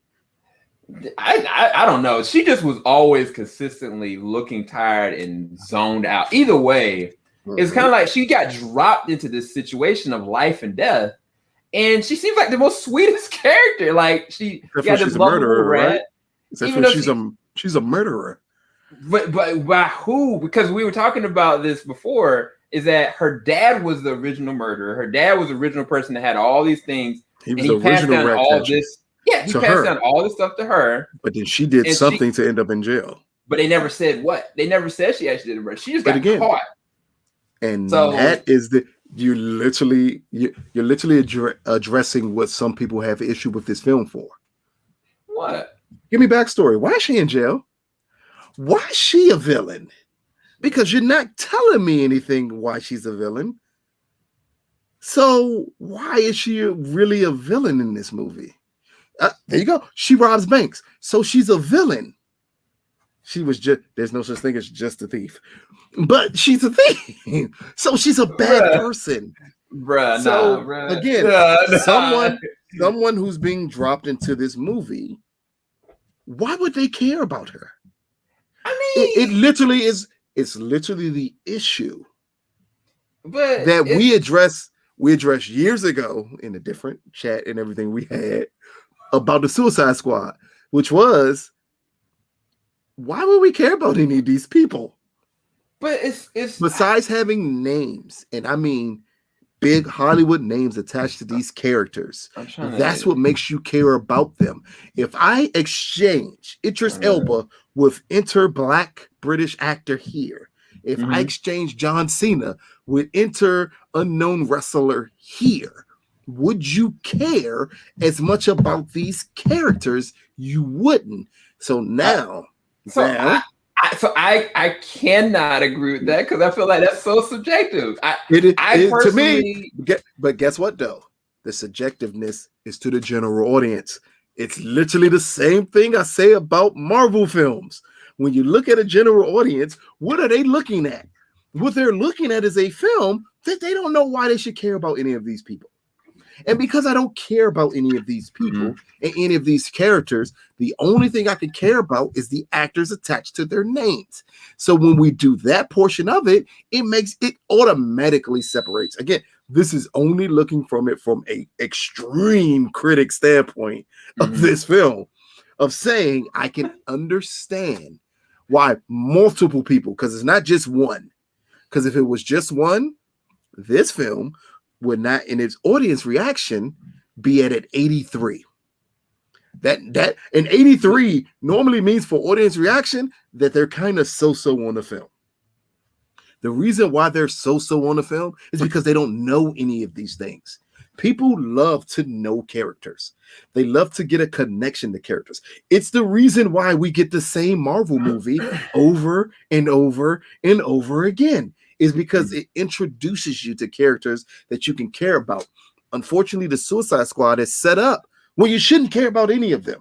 I don't know. She just was always consistently looking tired and zoned out. Either way, it's kind of like she got dropped into this situation of life and death, and she seems like the most sweetest character. Like she's a murderer, right? She's a murderer. But by who? Because we were talking about this before. Is that her dad was the original murderer? Her dad was the original person that had all these things. He was the original all this. Yeah, he passed down all this stuff to her. But then she did something to end up in jail. But they never said what. They never said she actually did a murder. She just got caught. And so that is you're literally addressing what some people have issue with this film for. What? Give me backstory. Why is she in jail? Why is she a villain? Because you're not telling me anything why she's a villain. So why is she really a villain in this movie? There you go. She robs banks. So she's a villain. She was just, there's no such thing as just a thief. But she's a thief. So she's a bad person. Bruh, So bruh. again, Nah. someone who's being dropped into this movie, why would they care about her? I It mean, literally is. It's literally the issue but that it's we addressed years ago in a different chat and everything we had about the Suicide Squad, which was, why would we care about any of these people? but it's Besides having names, and I mean big Hollywood names attached to these characters, I'm trying that's to what makes you care about them. If I exchange Idris Elba with black British actor here, if I exchange John Cena with unknown wrestler here, would you care as much about these characters? You wouldn't. So now, I cannot agree with that because I feel like that's so subjective. To me, but guess what though? The subjectiveness is to the general audience. It's literally the same thing I say about Marvel films. When you look at a general audience, what are they looking at? What they're looking at is a film that they don't know why they should care about any of these people. And because I don't care about any of these people and any of these characters, the only thing I can care about is the actors attached to their names. So when we do that portion of it, it automatically separates. Again, this is only looking from a extreme critic standpoint of this film, of saying I can understand why multiple people, because it's not just one. Because if it was just one, this film would not, in its audience reaction, be at an 83. That an 83 normally means for audience reaction that they're kind of so-so on the film. The reason why they're so-so on the film is because they don't know any of these things. People love to know characters. They love to get a connection to characters. It's the reason why we get the same Marvel movie over and over and over again, is because it introduces you to characters that you can care about. Unfortunately, the Suicide Squad is set up where you shouldn't care about any of them.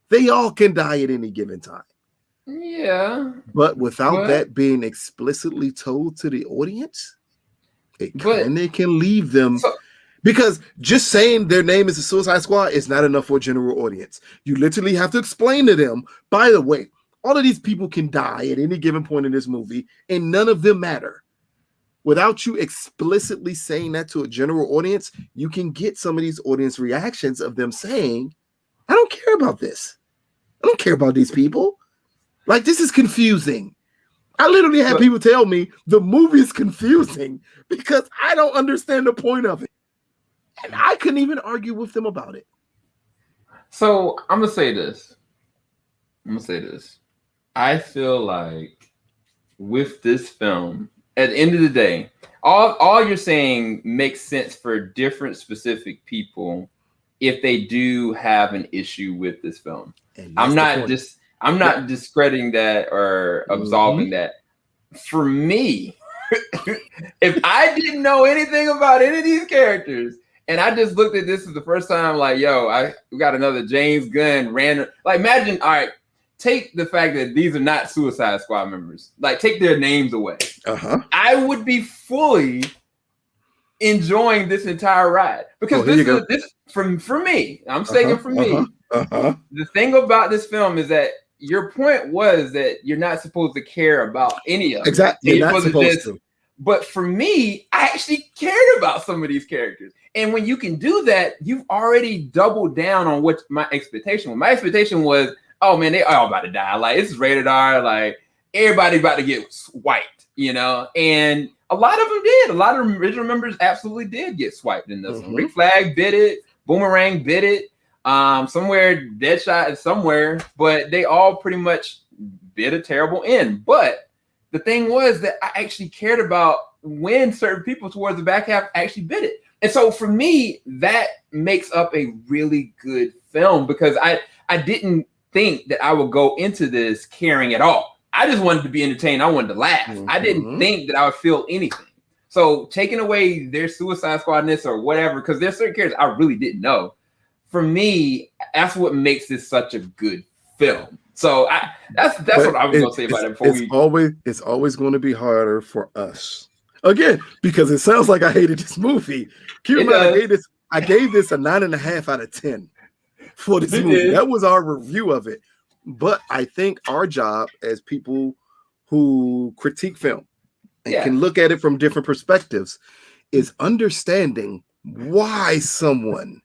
They all can die at any given time. Yeah. But without that being explicitly told to the audience, it kind of can leave them. Because just saying their name is the Suicide Squad is not enough for a general audience. You literally have to explain to them, by the way, all of these people can die at any given point in this movie, and none of them matter. Without you explicitly saying that to a general audience, you can get some of these audience reactions of them saying, I don't care about this. I don't care about these people. Like, this is confusing. I literally had people tell me the movie is confusing because I don't understand the point of it. And I couldn't even argue with them about it. So I'm going to say this. I feel like with this film, at the end of the day, all you're saying makes sense for different specific people if they do have an issue with this film. I'm not discrediting that or absolving that. For me, if I didn't know anything about any of these characters and I just looked at this as the first time, like, yo, we got another James Gunn random. Like, imagine, all right, take the fact that these are not Suicide Squad members. Like, take their names away. I would be fully enjoying this entire ride because for me. I'm saying it for me. The thing about this film is that your point was that you're not supposed to care about any of them. Exactly. You're not supposed to. But for me, I actually cared about some of these characters. And when you can do that, you've already doubled down on what my expectation was. My expectation was, oh man, they all about to die. Like, this is rated R. Like, everybody about to get swiped, you know? And a lot of them did. A lot of the original members absolutely did get swiped in this one. Rick Flag bit it. Boomerang bit it. Somewhere, Deadshot somewhere. But they all pretty much bit a terrible end. But the thing was that I actually cared about when certain people towards the back half actually bit it. And so for me, that makes up a really good film because I didn't think that I would go into this caring at all. I just wanted to be entertained. I wanted to laugh. I didn't think that I would feel anything. So taking away their Suicide Squadness or whatever, because there's certain characters I really didn't know. For me, that's what makes this such a good film. So that's what I was going to say about it. It's always going to be harder for us Again, because it sounds like I hated this movie. Keep in It mind, does. I gave this a 9.5 out of 10 for this You movie. did. That was our review of it. But I think our job as people who critique film and can look at it from different perspectives is understanding why someone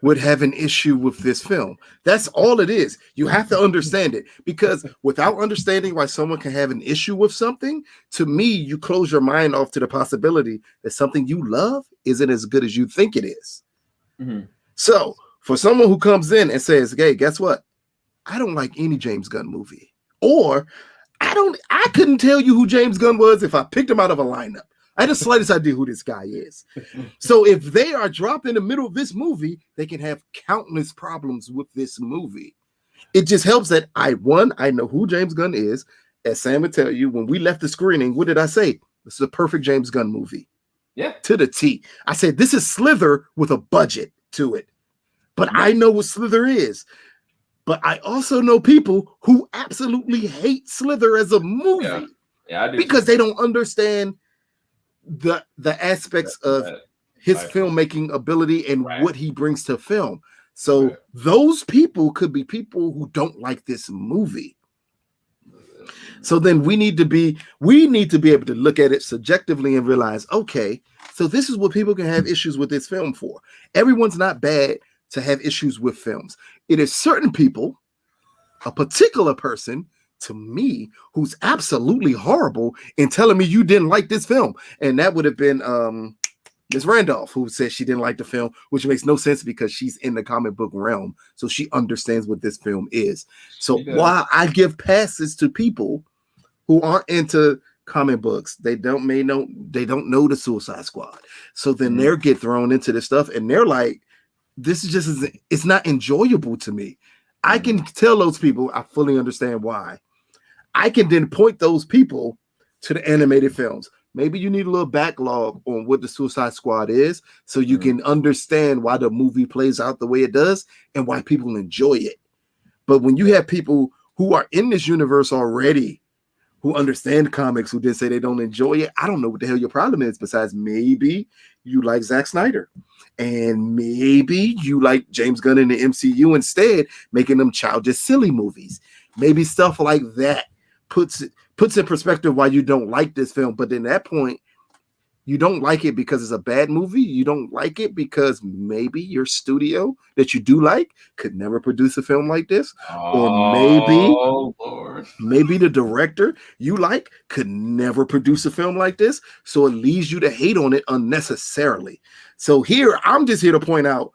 would have an issue with this film. That's all it is. You have to understand it, because without understanding why someone can have an issue with something, to me, you close your mind off to the possibility that something you love isn't as good as you think it is. Mm-hmm. So for someone who comes in and says, hey, guess what? I don't like any James Gunn movie, or I couldn't tell you who James Gunn was if I picked him out of a lineup. I had the slightest idea who this guy is. So if they are dropped in the middle of this movie, they can have countless problems with this movie. It just helps that I know who James Gunn is. As Sam would tell you, when we left the screening, what did I say? This is a perfect James Gunn movie. Yeah. To the T. I said, this is Slither with a budget to it. But I know what Slither is. But I also know people who absolutely hate Slither as a movie. Yeah, I do. Because they don't understand the aspects of his filmmaking ability and what he brings to film. So those people could be people who don't like this movie. So then we need to be able to look at it subjectively and realize, okay, so this is what people can have issues with this film for. Everyone's not bad to have issues with films. It is certain people, a particular person, to me, who's absolutely horrible in telling me you didn't like this film. And that would have been Ms. Randolph, who said she didn't like the film, which makes no sense because she's in the comic book realm. So she understands what this film is. So while I give passes to people who aren't into comic books, they don't know the Suicide Squad. So then they get thrown into this stuff and they're like, this is just, it's not enjoyable to me. I can tell those people, I fully understand why. I can then point those people to the animated films. Maybe you need a little backlog on what the Suicide Squad is so you can understand why the movie plays out the way it does and why people enjoy it. But when you have people who are in this universe already, who understand comics, who did say they don't enjoy it, I don't know what the hell your problem is, besides maybe you like Zack Snyder. And maybe you like James Gunn in the MCU instead, making them childish, silly movies. Maybe stuff like that puts in perspective why you don't like this film. But in that point, you don't like it because it's a bad movie. You don't like it because maybe your studio that you do like could never produce a film like this. Or maybe the director you like could never produce a film like this. So it leads you to hate on it unnecessarily. So here, I'm just here to point out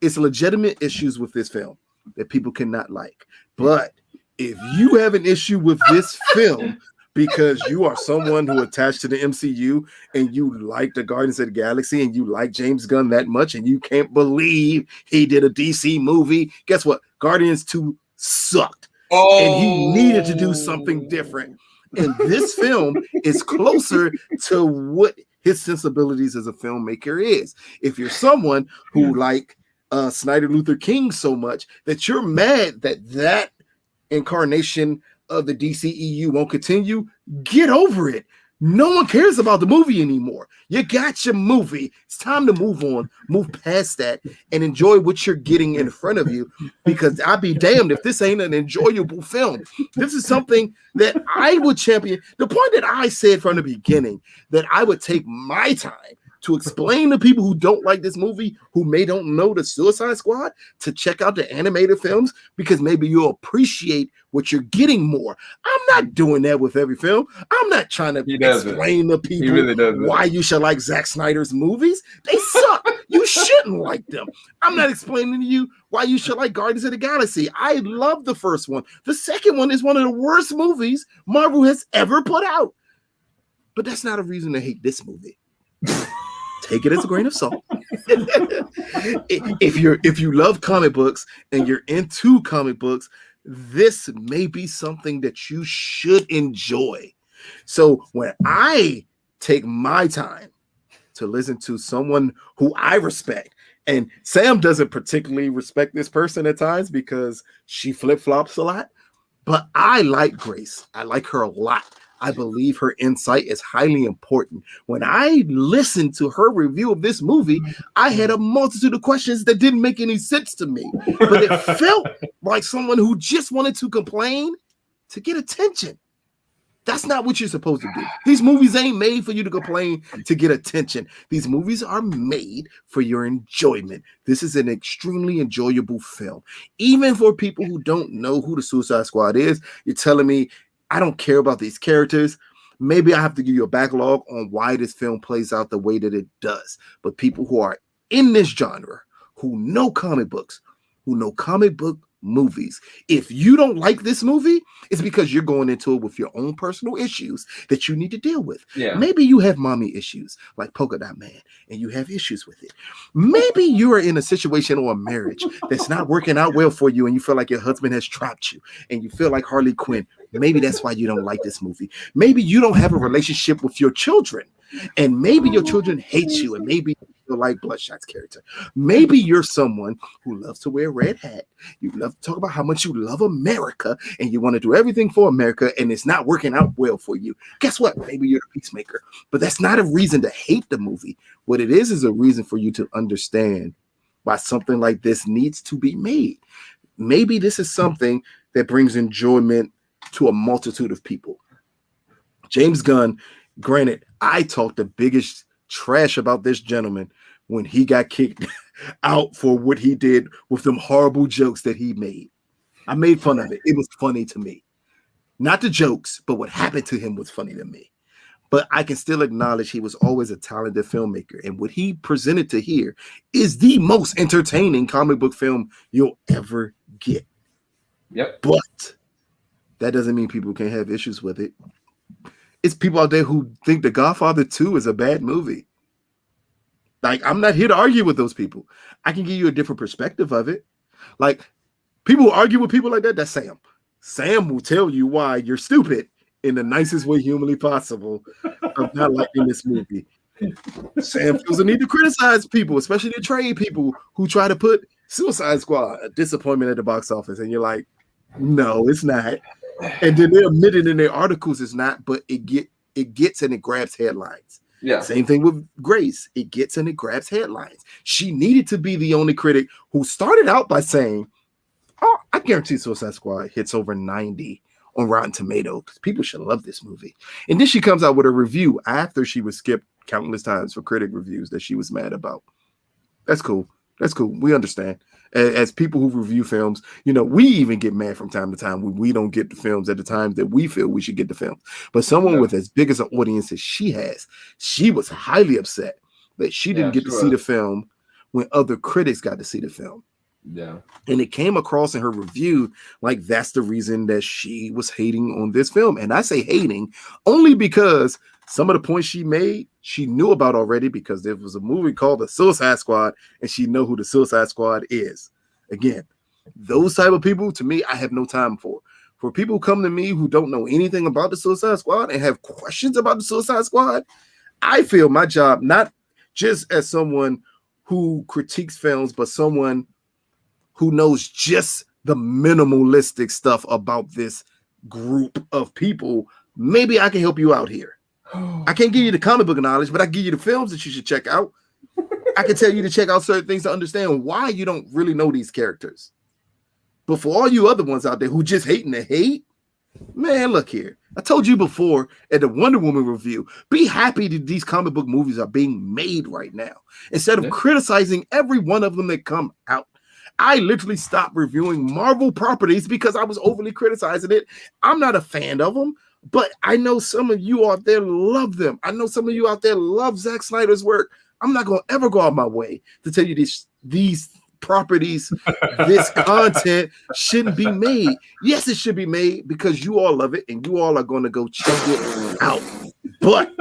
it's legitimate issues with this film that people cannot like. But if you have an issue with this film because you are someone who attached to the MCU and you like the Guardians of the Galaxy and you like James Gunn that much and you can't believe he did a DC movie, guess what? Guardians 2 sucked. And he needed to do something different. And this film is closer to what his sensibilities as a filmmaker is. If you're someone who like Snyder Luther King so much that you're mad that incarnation of the DCEU won't continue, get over it. No one cares about the movie anymore. You got your movie. It's time to move on, move past that, and enjoy what you're getting in front of you, because I'd be damned if this ain't an enjoyable film. This is something that I would champion. The point that I said from the beginning, that I would take my time to explain to people who don't like this movie, who may don't know the Suicide Squad, to check out the animated films, because maybe you'll appreciate what you're getting more. I'm not doing that with every film. I'm not trying to explain to people why you should like Zack Snyder's movies. They suck. You shouldn't like them. I'm not explaining to you why you should like Guardians of the Galaxy. I love the first one. The second one is one of the worst movies Marvel has ever put out. But that's not a reason to hate this movie. Take it as a grain of salt. If you love comic books and you're into comic books, this may be something that you should enjoy. So when I take my time to listen to someone who I respect, and Sam doesn't particularly respect this person at times because she flip-flops a lot, but I like Grace. I like her a lot. I believe her insight is highly important. When I listened to her review of this movie, I had a multitude of questions that didn't make any sense to me, but it felt like someone who just wanted to complain to get attention. That's not what you're supposed to do. These movies ain't made for you to complain to get attention. These movies are made for your enjoyment. This is an extremely enjoyable film. Even for people who don't know who the Suicide Squad is, you're telling me I don't care about these characters. Maybe I have to give you a backlog on why this film plays out the way that it does. But people who are in this genre, who know comic books, who know comic book movies, if you don't like this movie, it's because you're going into it with your own personal issues that you need to deal with. Yeah. Maybe you have mommy issues like Polka Dot Man and you have issues with it. Maybe you are in a situation or a marriage that's not working out well for you and you feel like your husband has trapped you and you feel like Harley Quinn. Maybe that's why you don't like this movie. Maybe you don't have a relationship with your children and maybe your children hate you and maybe like Bloodshot's character. Maybe you're someone who loves to wear a red hat. You love to talk about how much you love America and you want to do everything for America and it's not working out well for you. Guess what? Maybe you're a peacemaker, but that's not a reason to hate the movie. What it is a reason for you to understand why something like this needs to be made. Maybe this is something that brings enjoyment to a multitude of people. James Gunn, granted, I talked the biggest trash about this gentleman when he got kicked out for what he did with them horrible jokes that he made. I made fun of it. It was funny to me. Not the jokes, but what happened to him was funny to me. But I can still acknowledge he was always a talented filmmaker. And what he presented to here is the most entertaining comic book film you'll ever get. Yep. But that doesn't mean people can't have issues with it. It's people out there who think The Godfather 2 is a bad movie. Like, I'm not here to argue with those people. I can give you a different perspective of it. Like, people who argue with people like that, that's Sam. Sam will tell you why you're stupid in the nicest way humanly possible of not liking this movie. Sam feels the need to criticize people, especially the trade people who try to put Suicide Squad a disappointment at the box office. And you're like, no, it's not. And then they admit it in their articles it's not, but it gets and it grabs headlines. Yeah. Same thing with Grace. It gets and it grabs headlines. She needed to be the only critic who started out by saying, oh, I guarantee Suicide Squad hits over 90 on Rotten Tomatoes. People should love this movie. And then she comes out with a review after she was skipped countless times for critic reviews that she was mad about. That's cool. That's cool. We understand. As people who review films, you know, we even get mad from time to time when we don't get the films at the times that we feel we should get the films. But someone with as big as an audience as she has, she was highly upset that she didn't get to see the film when other critics got to see the film. Yeah. And it came across in her review like that's the reason that she was hating on this film. And I say hating only because some of the points she made, she knew about already because there was a movie called The Suicide Squad, and she know who the Suicide Squad is. Again, those type of people, to me, I have no time for. For people who come to me who don't know anything about the Suicide Squad and have questions about the Suicide Squad, I feel my job, not just as someone who critiques films, but someone who knows just the minimalistic stuff about this group of people. Maybe I can help you out here. I can't give you the comic book knowledge, but I give you the films that you should check out. I can tell you to check out certain things to understand why you don't really know these characters. But for all you other ones out there who just hating to hate, man, look here. I told you before at the Wonder Woman review, be happy that these comic book movies are being made right now instead of criticizing every one of them that come out. I literally stopped reviewing Marvel properties because I was overly criticizing it. I'm not a fan of them. But I know some of you out there love them. I know some of you out there love Zack Snyder's work. I'm not going to ever go out my way to tell you these properties, this content shouldn't be made. Yes, it should be made because you all love it and you all are going to go check it out. But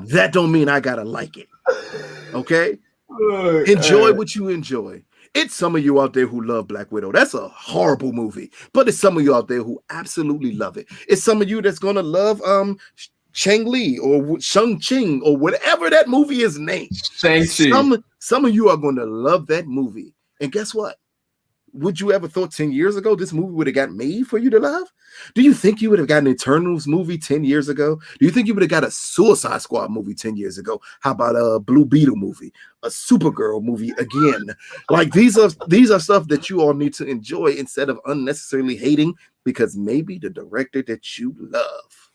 that don't mean I got to like it. Okay? Enjoy what you enjoy. It's some of you out there who love Black Widow. That's a horrible movie. But it's some of you out there who absolutely love it. It's some of you that's going to love Chang-Li or Shang-Ching or whatever that movie is named. Shang-Chi. Some of you are going to love that movie. And guess what? would you ever thought 10 years ago this movie would have got made for you to love? Do you think you would have gotten an Eternals movie 10 years ago? Do you think you would have got a Suicide Squad movie 10 years ago? How about a Blue Beetle movie, a Supergirl movie again? Like these are stuff that you all need to enjoy instead of unnecessarily hating because maybe the director that you love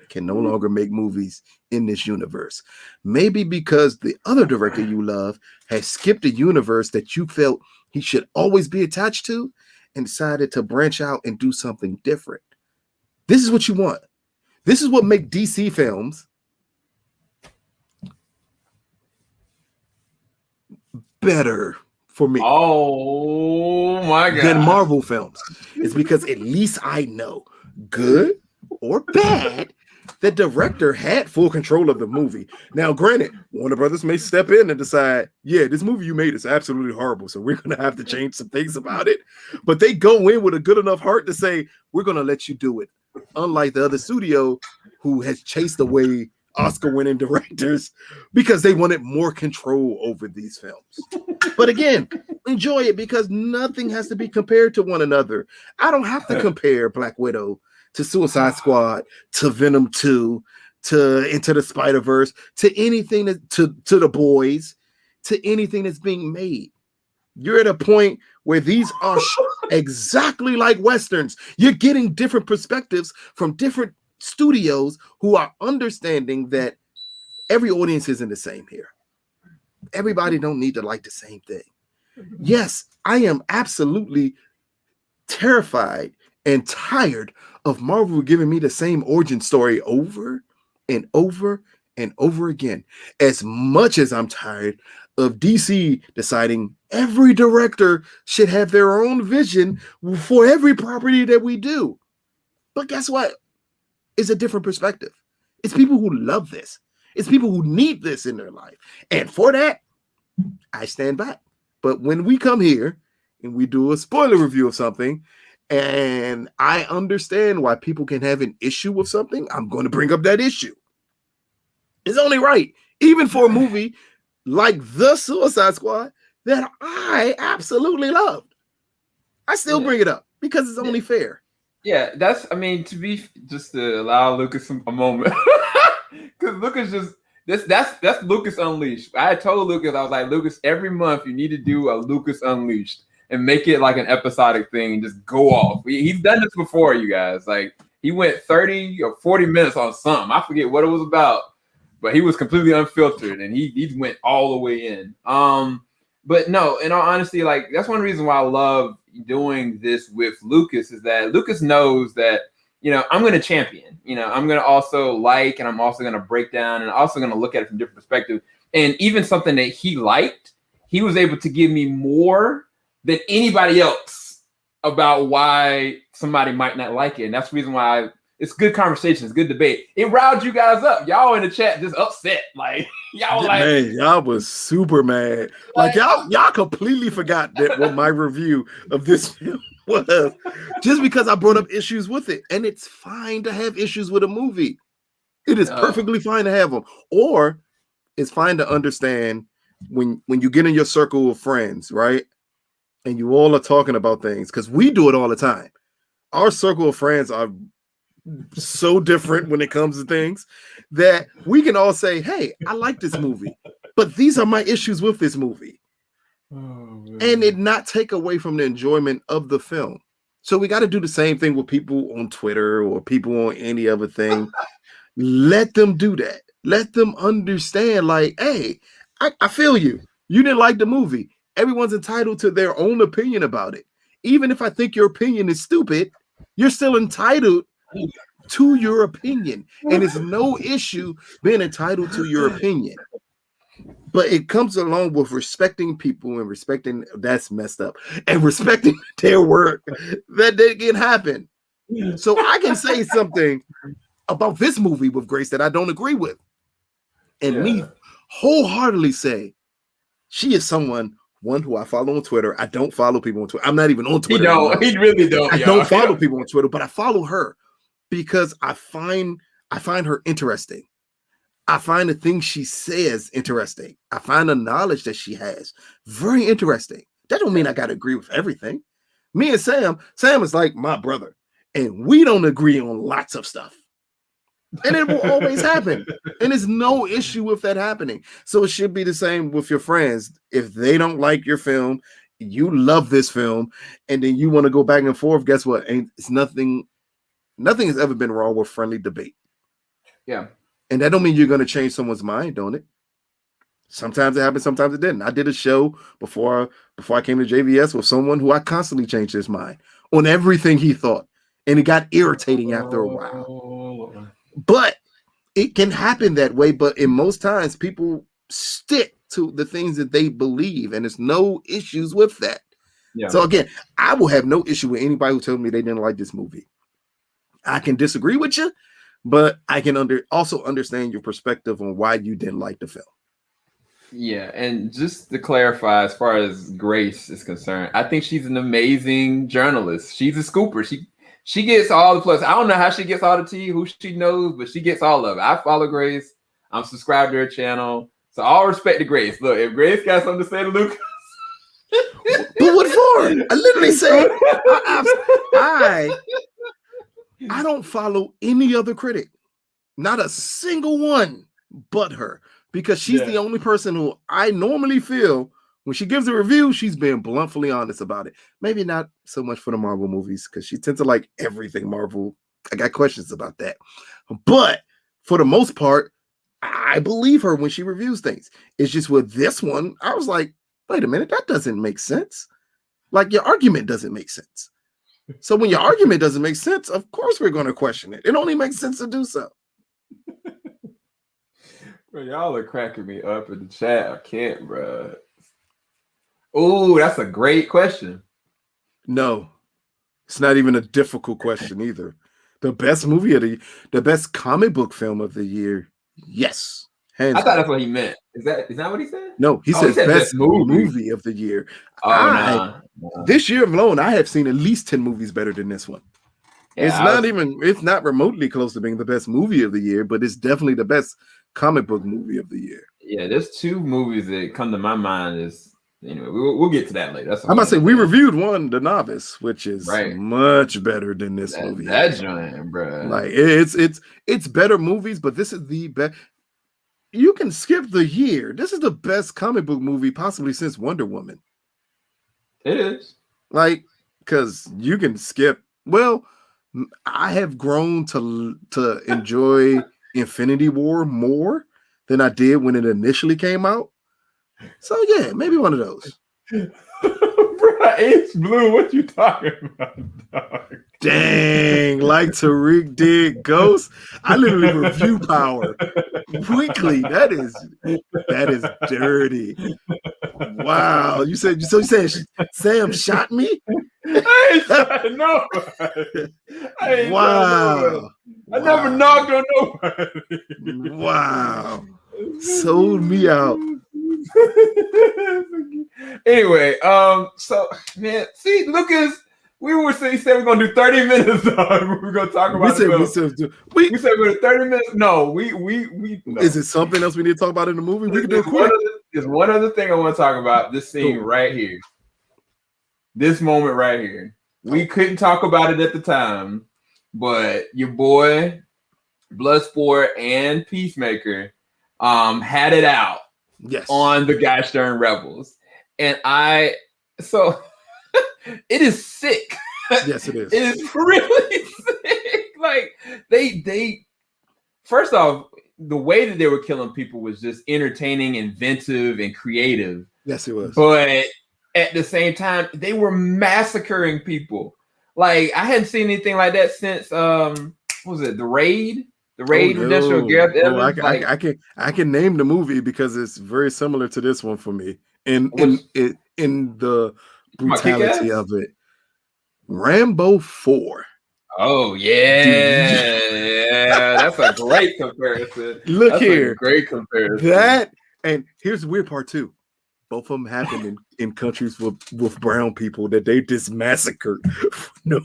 can no longer make movies in this universe. Maybe because the other director you love has skipped a universe that you felt he should always be attached to and decided to branch out and do something different. This is what you want. This is what makes DC films better for me. Oh my God. Than Marvel films. It's because at least I know, good or bad, the director had full control of the movie. Now, granted, Warner Brothers may step in and decide, yeah, this movie you made is absolutely horrible, so we're going to have to change some things about it. But they go in with a good enough heart to say, we're going to let you do it. Unlike the other studio who has chased away Oscar-winning directors because they wanted more control over these films. But again, enjoy it because nothing has to be compared to one another. I don't have to compare Black Widow to Suicide Squad, to Venom 2, to Into the Spider-Verse, to anything that to The Boys, to anything that's being made. You're at a point where these are exactly like Westerns. You're getting different perspectives from different studios who are understanding that every audience isn't the same here. Everybody don't need to like the same thing. Yes, I am absolutely terrified and tired of Marvel giving me the same origin story over and over and over again. As much as I'm tired of DC deciding every director should have their own vision for every property that we do. But guess what? It's a different perspective. It's people who love this. It's people who need this in their life. And for that, I stand back. But when we come here and we do a spoiler review of something, and I understand why people can have an issue with something, I'm going to bring up that issue. It's only right, even for a movie like The Suicide Squad that I absolutely loved. I still bring it up because it's only fair. Yeah, that's, I mean, just to allow Lucas a moment. Because Lucas that's Lucas Unleashed. I told Lucas, I was like, Lucas, every month you need to do a Lucas Unleashed and make it like an episodic thing and just go off. He's done this before, you guys. Like, he went 30 or 40 minutes on something. I forget what it was about, but he was completely unfiltered and he went all the way in. But no, in all honesty, like, that's one reason why I love doing this with Lucas is that Lucas knows that, you know, I'm going to champion, you know, I'm going to also like, and I'm also going to break down and also going to look at it from different perspectives. And even something that he liked, he was able to give me more than anybody else about why somebody might not like it. And that's the reason why it's good conversation. It's good debate. It riled you guys up. Y'all in the chat just upset. Like, y'all like, man, y'all was super mad. Like, y'all completely forgot that what my review of this film was just because I brought up issues with it. And it's fine to have issues with a movie. It is perfectly fine to have them. Or it's fine to understand when you get in your circle of friends, right? And you all are talking about things, because we do it all the time. Our circle of friends are so different when it comes to things that we can all say, hey, I like this movie, but these are my issues with this movie. And it not take away from the enjoyment of the film. So we got to do the same thing with people on Twitter or people on any other thing. Let them do that. Let them understand, like, hey, I feel you. You didn't like the movie. Everyone's entitled to their own opinion about it. Even if I think your opinion is stupid, you're still entitled to your opinion. And it's no issue being entitled to your opinion. But it comes along with respecting people and respecting, that's messed up, and respecting their work that they can happen. So I can say something about this movie with Grace that I don't agree with. And me wholeheartedly say, she is someone, one, who I follow on Twitter. I don't follow people on Twitter. I'm not even on Twitter. He really don't. I don't follow people on Twitter, but I follow her because I find her interesting. I find the things she says interesting. I find the knowledge that she has very interesting. That don't mean I got to agree with everything, Me and Sam is like my brother, and we don't agree on lots of stuff. And it will always happen. And there's no issue with that happening. So it should be the same with your friends. If they don't like your film, you love this film, and then you want to go back and forth, guess what? It's nothing has ever been wrong with friendly debate. Yeah. And that don't mean you're going to change someone's mind on it. Sometimes it happens, sometimes it didn't. I did a show before I came to JVS with someone who I constantly changed his mind on everything he thought. And it got irritating after a while. But it can happen that way. But in most times, people stick to the things that they believe, and there's no issues with that. Yeah. So again, I will have no issue with anybody who tells me they didn't like this movie. I can disagree with you, but I can also understand your perspective on why you didn't like the film. Yeah, and just to clarify, as far as Grace is concerned, I think she's an amazing journalist. She's a scooper. She gets all the plus. I don't know how she gets all the tea, who she knows, but she gets all of it. I follow Grace. I'm subscribed to her channel. So all respect to Grace. Look, if Grace got something to say to Lucas. But what for? I literally said I don't follow any other critic. Not a single one but her. Because she's the only person who I normally feel when she gives a review, she's being bluntly honest about it. Maybe not so much for the Marvel movies, because she tends to like everything Marvel. I got questions about that. But for the most part, I believe her when she reviews things. It's just with this one, I was like, wait a minute, that doesn't make sense. Like, your argument doesn't make sense. So when your argument doesn't make sense, of course we're going to question it. It only makes sense to do so. Bro, y'all are cracking me up in the chat. I can't, bro. Oh, that's a great question. No, it's not even a difficult question either. The best movie of the best comic book film of the year. Yes. I thought that's what he meant. Is that what he said? No, he said best movie of the year. Nah. This year alone, I have seen at least 10 movies better than this one. Yeah, it's not remotely close to being the best movie of the year, but it's definitely the best comic book movie of the year. Yeah, there's two movies that come to my mind. Is anyway, we'll get to that later. I'm gonna say we reviewed one, The Novice, which is much better than this movie. That giant, bro. Like it's better movies, but this is the best. You can skip the year. This is the best comic book movie possibly since Wonder Woman. It is. Like, because you can skip. Well, I have grown to enjoy Infinity War more than I did when it initially came out. So yeah, maybe one of those. Bro, it's blue. What you talking about, dog? Dang, like Tariq did Ghost. I literally review power weekly. That is dirty. Wow. You said Sam shot me? I ain't shot nobody. Wow. I never knocked on nobody. Wow. Sold me out. Anyway, so man, see, Lucas, we said we're gonna do 30 minutes, dog. We're gonna talk about we said we're gonna do 30 minutes. No, we no. Is it something else we need to talk about in the movie? We can do it quick. There's one other thing I want to talk about. This scene right here. This moment right here. We couldn't talk about it at the time, but your boy, Bloodsport and Peacemaker, had it out on the Guy Stern Rebels. And so it is sick. Yes, it is. It is really sick. Like they first off, the way that they were killing people was just entertaining, inventive, and creative. Yes, it was. But at the same time, they were massacring people. Like, I hadn't seen anything like that since what was it, The Raid? The Raid Industrial Guerrilla. Oh, I can name the movie because it's very similar to this one for me. In the brutality of it. Rambo 4. Oh yeah. That's a great comparison. Look here. Great comparison. That, and here's the weird part too. Both of them happened in countries with brown people that they just massacred for no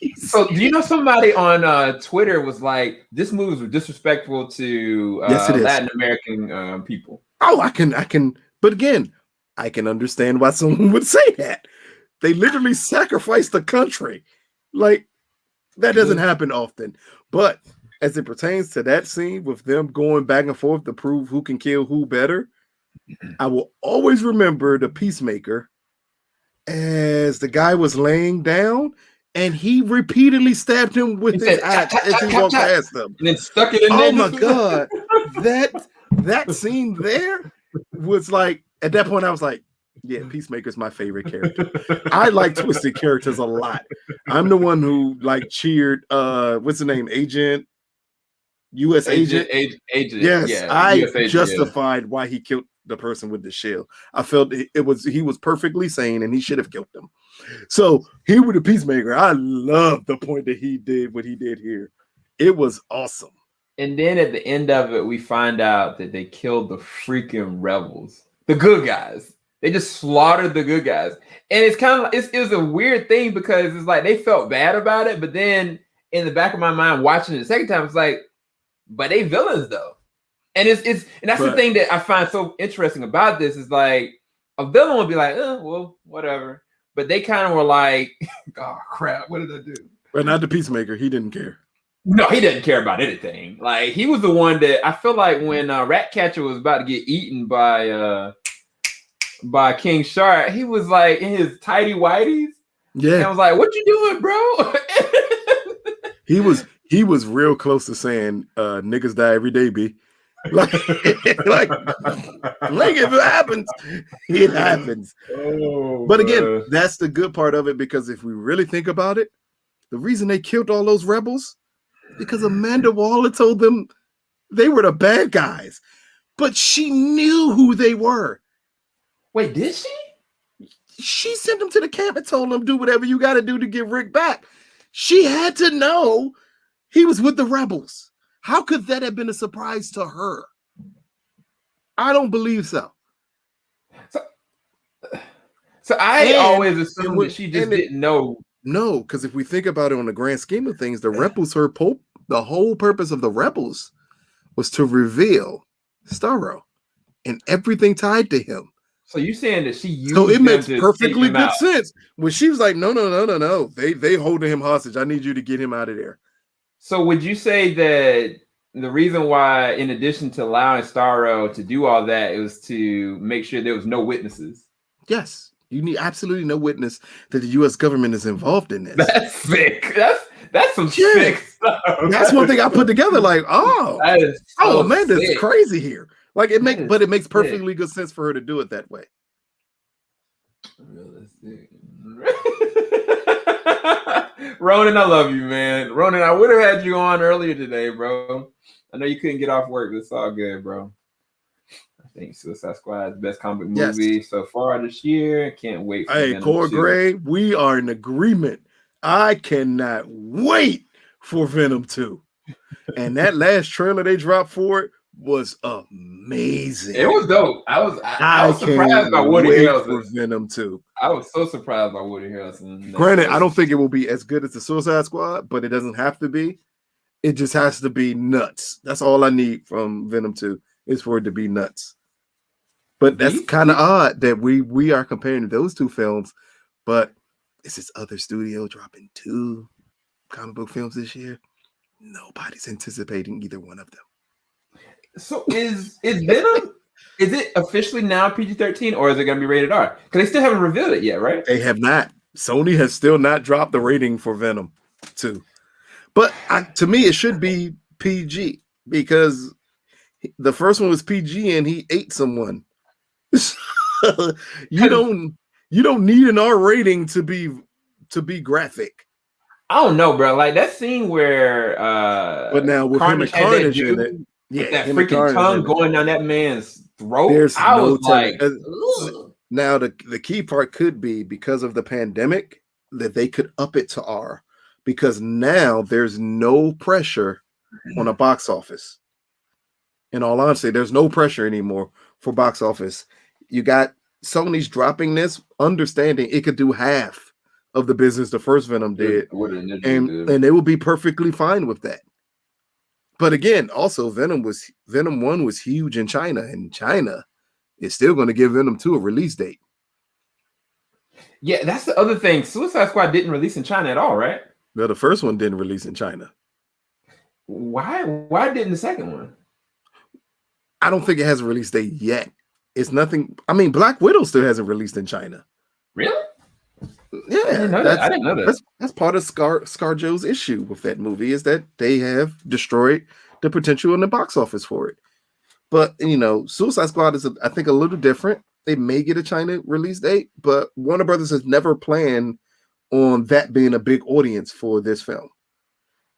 reason. So, do you know somebody on Twitter was like, "This movie was disrespectful to Latin American people"? Oh, I can. But again, I can understand why someone would say that They literally sacrificed the country. Like, that doesn't happen often. But as it pertains to that scene with them going back and forth to prove who can kill who better, I will always remember the Peacemaker as the guy was laying down and he repeatedly stabbed him with his axe as he walked past them. And then stuck it in there. Oh my God. That scene there was like, at that point I was like, yeah, Peacemaker's my favorite character. I like twisted characters a lot. I'm the one who like cheered what's the name? US agent. Yes, yeah, I justified why he killed the person with the shield. I felt he was perfectly sane and he should have killed them. So here with the Peacemaker, I love the point that he did what he did here. It was awesome. And then at the end of it, we find out that they killed the freaking rebels, the good guys. They just slaughtered the good guys. And it's kind of it was a weird thing because it's like they felt bad about it, but then in the back of my mind, watching it the second time, it's like, but they villains though. And it's that's the thing that I find so interesting about this is like a villain would be like, well, whatever. But they kind of were like, oh crap, what did I do? But not the Peacemaker, he didn't care. No, he didn't care about anything. Like he was the one that I feel like when Ratcatcher was about to get eaten by King Shark, he was like in his tidy whities. Yeah. And I was like, what you doing, bro? He was real close to saying niggas die every day, B. Like if it happens, it happens. Oh, but again, that's the good part of it, because if we really think about it, the reason they killed all those rebels because Amanda Waller told them they were the bad guys, but she knew who they were. Wait, did she? She sent them to the camp and told them, do whatever you got to do to get Rick back. She had to know he was with the rebels. How could that have been a surprise to her? I don't believe so. So I always assumed that she just didn't know. No, because if we think about it on the grand scheme of things, the rebels, the whole purpose of the rebels was to reveal Starro and everything tied to him. So you saying that she used so it makes perfectly good sense when she was like, no. They holding him hostage. I need you to get him out of there. So would you say that the reason why, in addition to allowing Starro to do all that, it was to make sure there was no witnesses? Yes. You need absolutely no witness that the U.S. government is involved in this. That's sick. That's some sick stuff. That's one thing I put together. Like, man, that's crazy here. Like it makes perfectly good sense for her to do it that way. Ronan, I love you, man. Ronan, I would have had you on earlier today, bro. I know you couldn't get off work, but it's all good, bro. I think Suicide Squad is the best comic movie so far this year. Can't wait for Venom 2. Core Gray, we are in agreement. I cannot wait for Venom 2. And that last trailer they dropped for it was amazing. It was dope. I was surprised by Woody Harrelson for Venom 2. I was so surprised by Woody Harrelson. Granted, I don't think it will be as good as the Suicide Squad, but it doesn't have to be. It just has to be nuts. That's all I need from Venom 2 is for it to be nuts. But that's kind of odd that we are comparing those two films, but is this other studio dropping 2 comic book films this year? Nobody's anticipating either one of them. So is Venom, is it officially now PG-13 or is it going to be rated R? Because they still haven't revealed it yet, right? They have not. Sony has still not dropped the rating for Venom 2. But to me, it should be PG because the first one was PG and he ate someone. You don't need an R rating to be graphic. I don't know, bro. Like that scene where but now with him and Carnage in it, that freaking tongue going down that man's throat. Now the key part could be because of the pandemic that they could up it to R because now there's no pressure on a box office. In all honesty, there's no pressure anymore for box office. You got Sony's dropping this, understanding it could do half of the business the first Venom did, and they will be perfectly fine with that. But again, also Venom 1 was huge in China, and China is still going to give Venom 2 a release date. Yeah, that's the other thing. Suicide Squad didn't release in China at all, right? Well, the first one didn't release in China. Why didn't the second one? I don't think it has a release date yet. It's nothing. I mean, Black Widow still hasn't released in China. Really? Yeah, I didn't know that. I didn't know that. That's part of ScarJo's issue with that movie is that they have destroyed the potential in the box office for it. But you know, Suicide Squad is, I think, a little different. They may get a China release date, but Warner Brothers has never planned on that being a big audience for this film.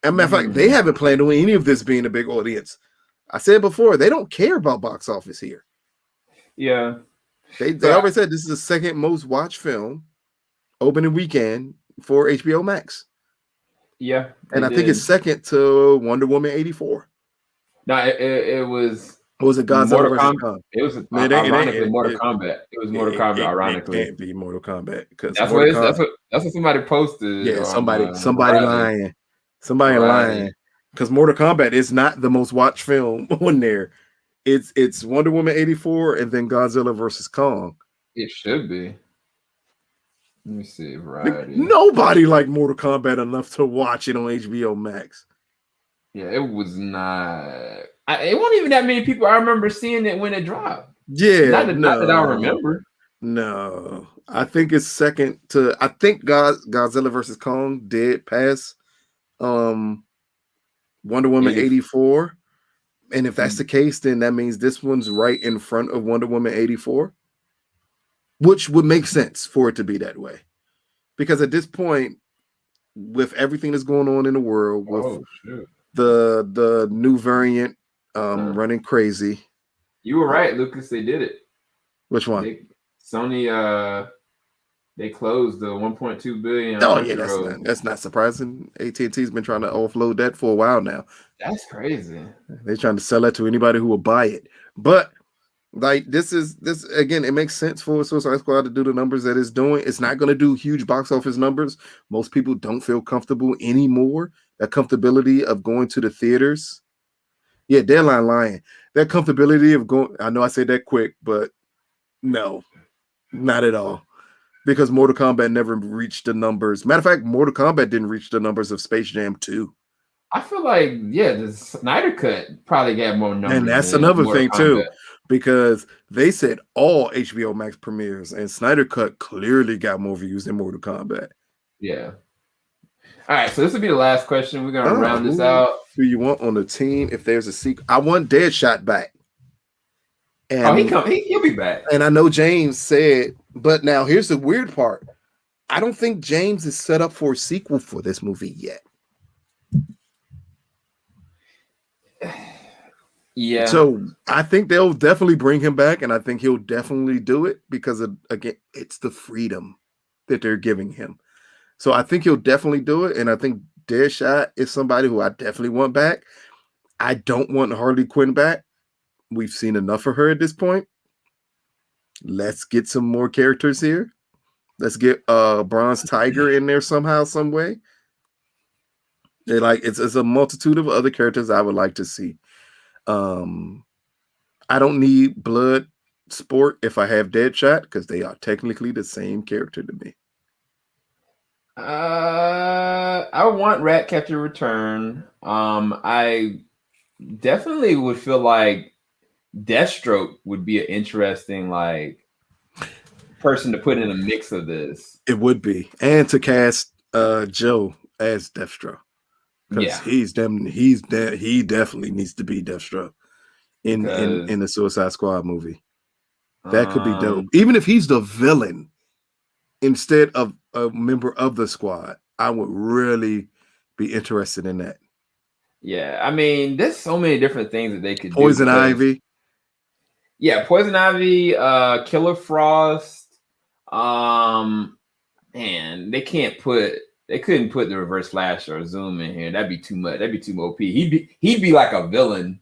As a matter of fact, they haven't planned on any of this being a big audience. I said before, they don't care about box office here. Yeah. They already said this is the second most watched film opening weekend for HBO Max. Yeah. And I think it's second to Wonder Woman 84. No, it was. Or was it Godzilla vs. Kong? It was ironically Mortal Kombat. It was Mortal Kombat, ironically. It can't be Mortal Kombat because that's what somebody posted. Yeah, somebody lying. Somebody lying. Because Mortal Kombat is not the most watched film on there. It's Wonder Woman 84 and then Godzilla vs. Kong. It should be. Let me see. Variety. Nobody liked Mortal Kombat enough to watch it on HBO Max. Yeah, it was not. It wasn't even that many people. I remember seeing it when it dropped. Yeah, not that I remember. No, I think it's second to. I think Godzilla vs. Kong did pass Wonder Woman 84. And if that's the case, then that means this one's right in front of Wonder Woman 84, which would make sense for it to be that way. Because at this point, with everything that's going on in the world, with the new variant running crazy. You were right, Lucas. They did it. Which one? Sony, they closed the 1.2 billion. Oh yeah, that's not surprising. AT&T's been trying to offload that for a while now. That's crazy. They're trying to sell that to anybody who will buy it. But like this again, it makes sense for Suicide Squad to do the numbers that it's doing. It's not going to do huge box office numbers. Most people don't feel comfortable anymore. That comfortability of going to the theaters. Yeah, Deadline lying. That comfortability of going. I know I said that quick, but no, not at all. Because Mortal Kombat never reached the numbers. Matter of fact, Mortal Kombat didn't reach the numbers of Space Jam 2. I feel like, the Snyder Cut probably got more numbers. And that's another thing, too. Because they said all HBO Max premieres, and Snyder Cut clearly got more views than Mortal Kombat. Yeah. All right, so this will be the last question. We're going to round this out. Who you want on the team if there's a sequel? I want Deadshot back. And, he'll be back. And I know James said, but now here's the weird part. I don't think James is set up for a sequel for this movie yet. Yeah. So I think they'll definitely bring him back, and I think he'll definitely do it because again, it's the freedom that they're giving him. So I think he'll definitely do it, and I think Deadshot is somebody who I definitely want back. I don't want Harley Quinn back. We've seen enough of her at this point. Let's get some more characters here. Let's get Bronze Tiger in there somehow, some way. It's a multitude of other characters I would like to see. I don't need Blood Sport if I have Deadshot because they are technically the same character to me. I want Ratcatcher Return. I definitely would feel like Deathstroke would be an interesting person to put in a mix of this. It would be, and to cast Joe as Deathstroke because he definitely needs to be Deathstroke in the Suicide Squad movie. That could be dope. Even if he's the villain instead of a member of the squad, I would really be interested in that. Yeah, I mean, there's so many different things that they could do. Poison Ivy. Yeah, Poison Ivy, Killer Frost. Man, they couldn't put the Reverse Flash or Zoom in here. That'd be too much. That'd be too OP. He'd be like a villain.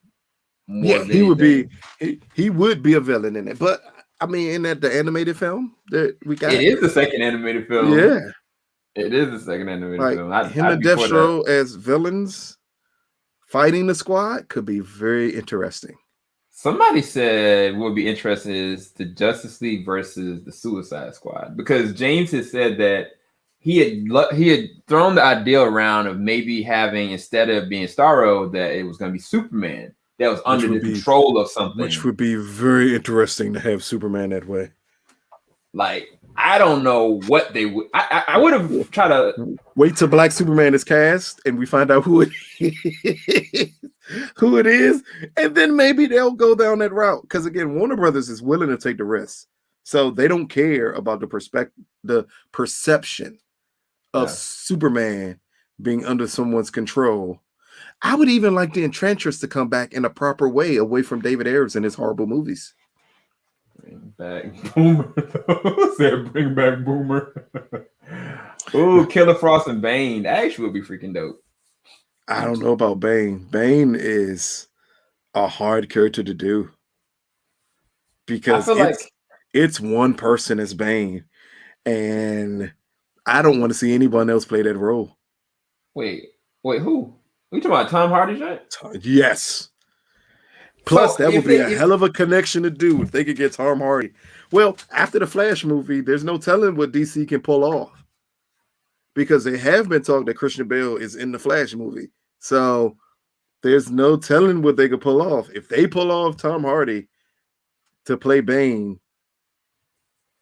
He would be a villain in it. But I mean, in the animated film that we got, it is the second animated film. Yeah, it is the second animated film. Him and Deathstroke as villains fighting the squad could be very interesting. Somebody said what would be interesting is the Justice League versus the Suicide Squad, because James had said that he had thrown the idea around of maybe having, instead of being Starro, that it was going to be Superman that was under the control of something. Which would be very interesting to have Superman that way. Like, I don't know what they would. I would have tried to wait till Black Superman is cast and we find out who it is, and then maybe they'll go down that route. Because again, Warner Brothers is willing to take the risk, so they don't care about the perception of Superman being under someone's control. I would even like the Enchantress to come back in a proper way, away from David Ayers and his horrible movies. Bring back Boomer. Said bring back Boomer. Ooh, Killer Frost and Bane. That actually would be freaking dope. I don't know about Bane. Bane is a hard character to do because it's one person as Bane, and I don't want to see anyone else play that role. Wait, who? Are you talking about Tom Hardy, right? Yes. Plus, that would be a hell of a connection to do if they could get Tom Hardy. Well, after the Flash movie, there's no telling what DC can pull off, because they have been talking that Christian Bale is in the Flash movie. So there's no telling what they could pull off. If they pull off Tom Hardy to play Bane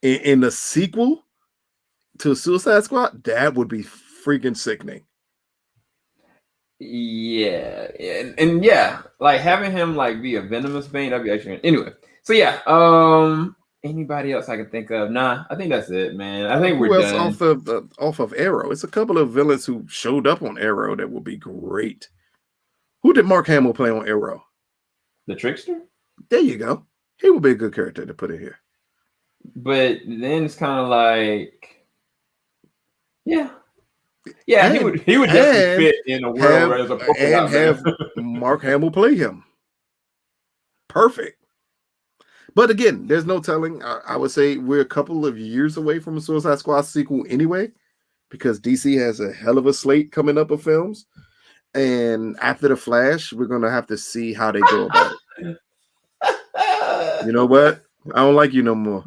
in the sequel to Suicide Squad, that would be freaking sickening. Yeah, and yeah, like having him like be a venomous Bane, that'd be actually anyway. So yeah, anybody else I can think of? Nah, I think that's it, man. I think we're done. Off of Arrow? It's a couple of villains who showed up on Arrow that would be great. Who did Mark Hamill play on Arrow? The Trickster. There you go. He would be a good character to put in here. But then it's kind of like, yeah. Yeah, and, he would definitely fit in a world where there's a have Mark Hamill play him. Perfect. But again, there's no telling. I would say we're a couple of years away from a Suicide Squad sequel anyway, because DC has a hell of a slate coming up of films. And after The Flash, we're going to have to see how they go about it. You know what? I don't like you no more.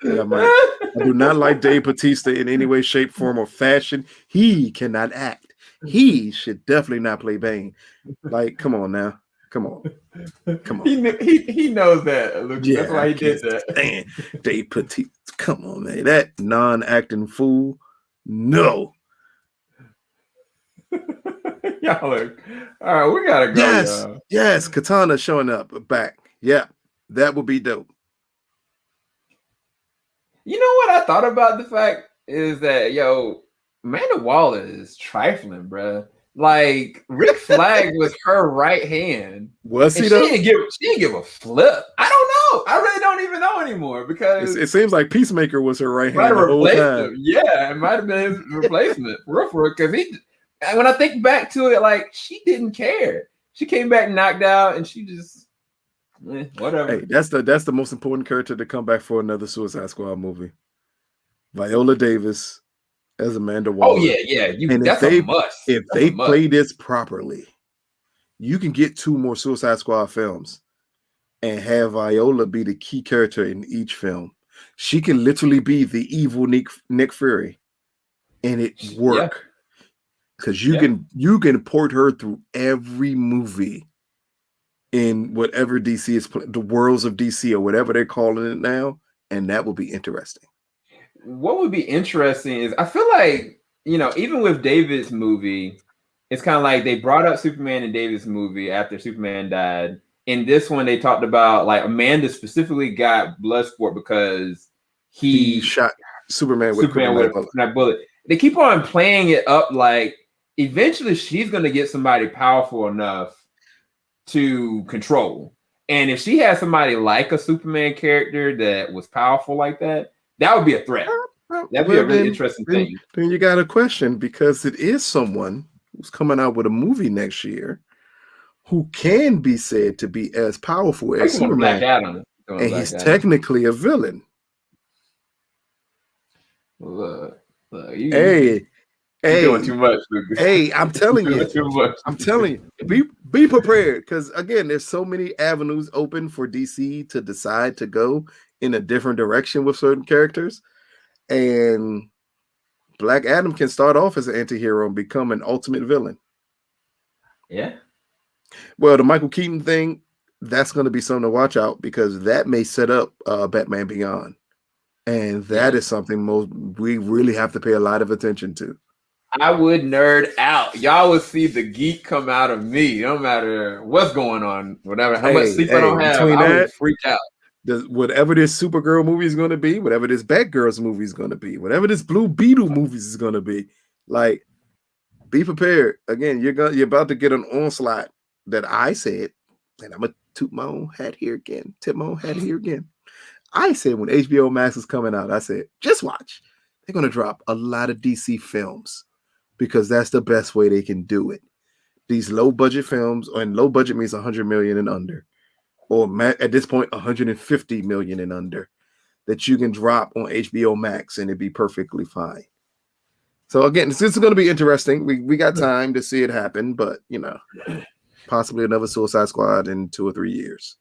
I do not like Dave Bautista in any way, shape, form, or fashion. He cannot act. He should definitely not play Bane. Like, come on now. Come on. He knows that, Lucas. Yeah, that's why he did that. Damn. Dave Bautista. Come on, man. That non-acting fool. No. Y'all are all right. We gotta go. Yes. Katana showing up back. Yeah, that would be dope. You know what I thought about the fact is that Amanda Waller is trifling, bro. Like Rick Flag was her right hand. Was he though? She didn't give a flip. I don't know. I really don't even know anymore, because it seems like Peacemaker was her right hand the whole time. Yeah, it might have been his replacement, because when I think back to it, like, she didn't care. She came back knocked out, and she just whatever. Hey, that's the most important character to come back for another Suicide Squad movie. Viola Davis as Amanda Waller. Oh yeah. That's a must. If they play this properly, you can get 2 more Suicide Squad films and have Viola be the key character in each film. She can literally be the evil Nick Fury, and it work. Because you can port her through every movie in whatever DC is the worlds of DC or whatever they're calling it now, and that will be interesting. What would be interesting is, I feel like, even with David's movie, it's kind of like they brought up Superman in David's movie after Superman died. In this one, they talked about like Amanda specifically got Bloodsport because he shot Superman with that bullet. They keep on playing it up like eventually she's going to get somebody powerful enough to control. And if she has somebody like a Superman character that was powerful like that, that would be a threat. That'd be a really interesting thing. Then you got a question, because it is someone who's coming out with a movie next year who can be said to be as powerful as Superman. And he's technically a villain. Look, you're doing too much, Lucas. Hey, I'm telling you. Too much. I'm telling you. Be prepared, because again, there's so many avenues open for DC to decide to go in a different direction with certain characters, and Black Adam can start off as an anti-hero and become an ultimate villain. Yeah. Well, the Michael Keaton thing, that's going to be something to watch out, because that may set up Batman Beyond, and that is something we really have to pay a lot of attention to. I would nerd out. Y'all will see the geek come out of me. No matter what's going on, whatever, how much sleep I don't have, I would freak out. Whatever this Supergirl movie is going to be, whatever this Batgirls movie is going to be, whatever this Blue Beetle movie is going to be, like, be prepared. Again, you're about to get an onslaught that I said, and I'm gonna tip my own hat here again. I said when HBO Max is coming out, I said, just watch. They're gonna drop a lot of DC films, because that's the best way they can do it. These low budget films, and low budget means 100 million and under, or at this point 150 million and under, that you can drop on HBO Max and it'd be perfectly fine. So again, this is going to be interesting. We got time to see it happen, but possibly another Suicide Squad in 2 or 3 years.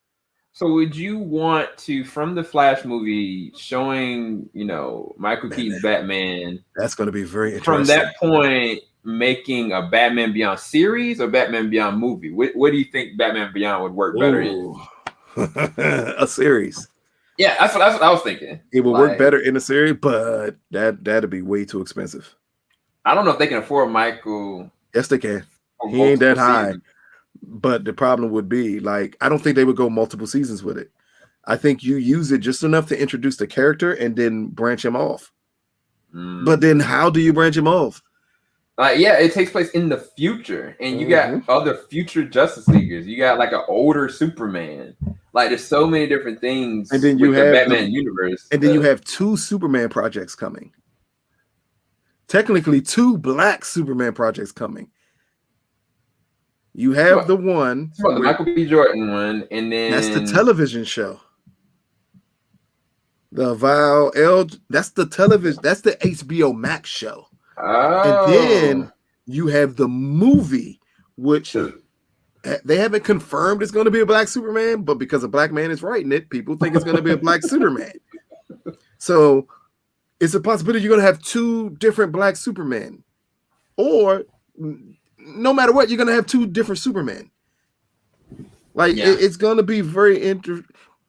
So would you want to, from the Flash movie showing, Michael Keaton's Batman? That's going to be very interesting. From that point, making a Batman Beyond series or Batman Beyond movie? What do you think Batman Beyond would work better in? A series. Yeah, that's what I was thinking. It would work better in a series, but that'd be way too expensive. I don't know if they can afford Michael. Yes, they can. He ain't that high. But the problem would be, I don't think they would go multiple seasons with it. I think you use it just enough to introduce the character and then branch him off. But then how do you branch him off? It takes place in the future, and you got other future Justice Leaguers. You got an older Superman. There's so many different things. And then you have the Batman universe. And then you have 2 Superman projects coming. Technically, 2 Black Superman projects coming. You have the one, the Michael B. Jordan one, and then that's the television show. The that's the television. That's the HBO Max show. Oh. And then you have the movie, which they haven't confirmed it's going to be a Black Superman, but because a Black man is writing it, people think it's going to be a Black Superman. So it's a possibility you're going to have 2 different Black Supermen, or no matter what, you're going to have 2 different Supermen. It's going to be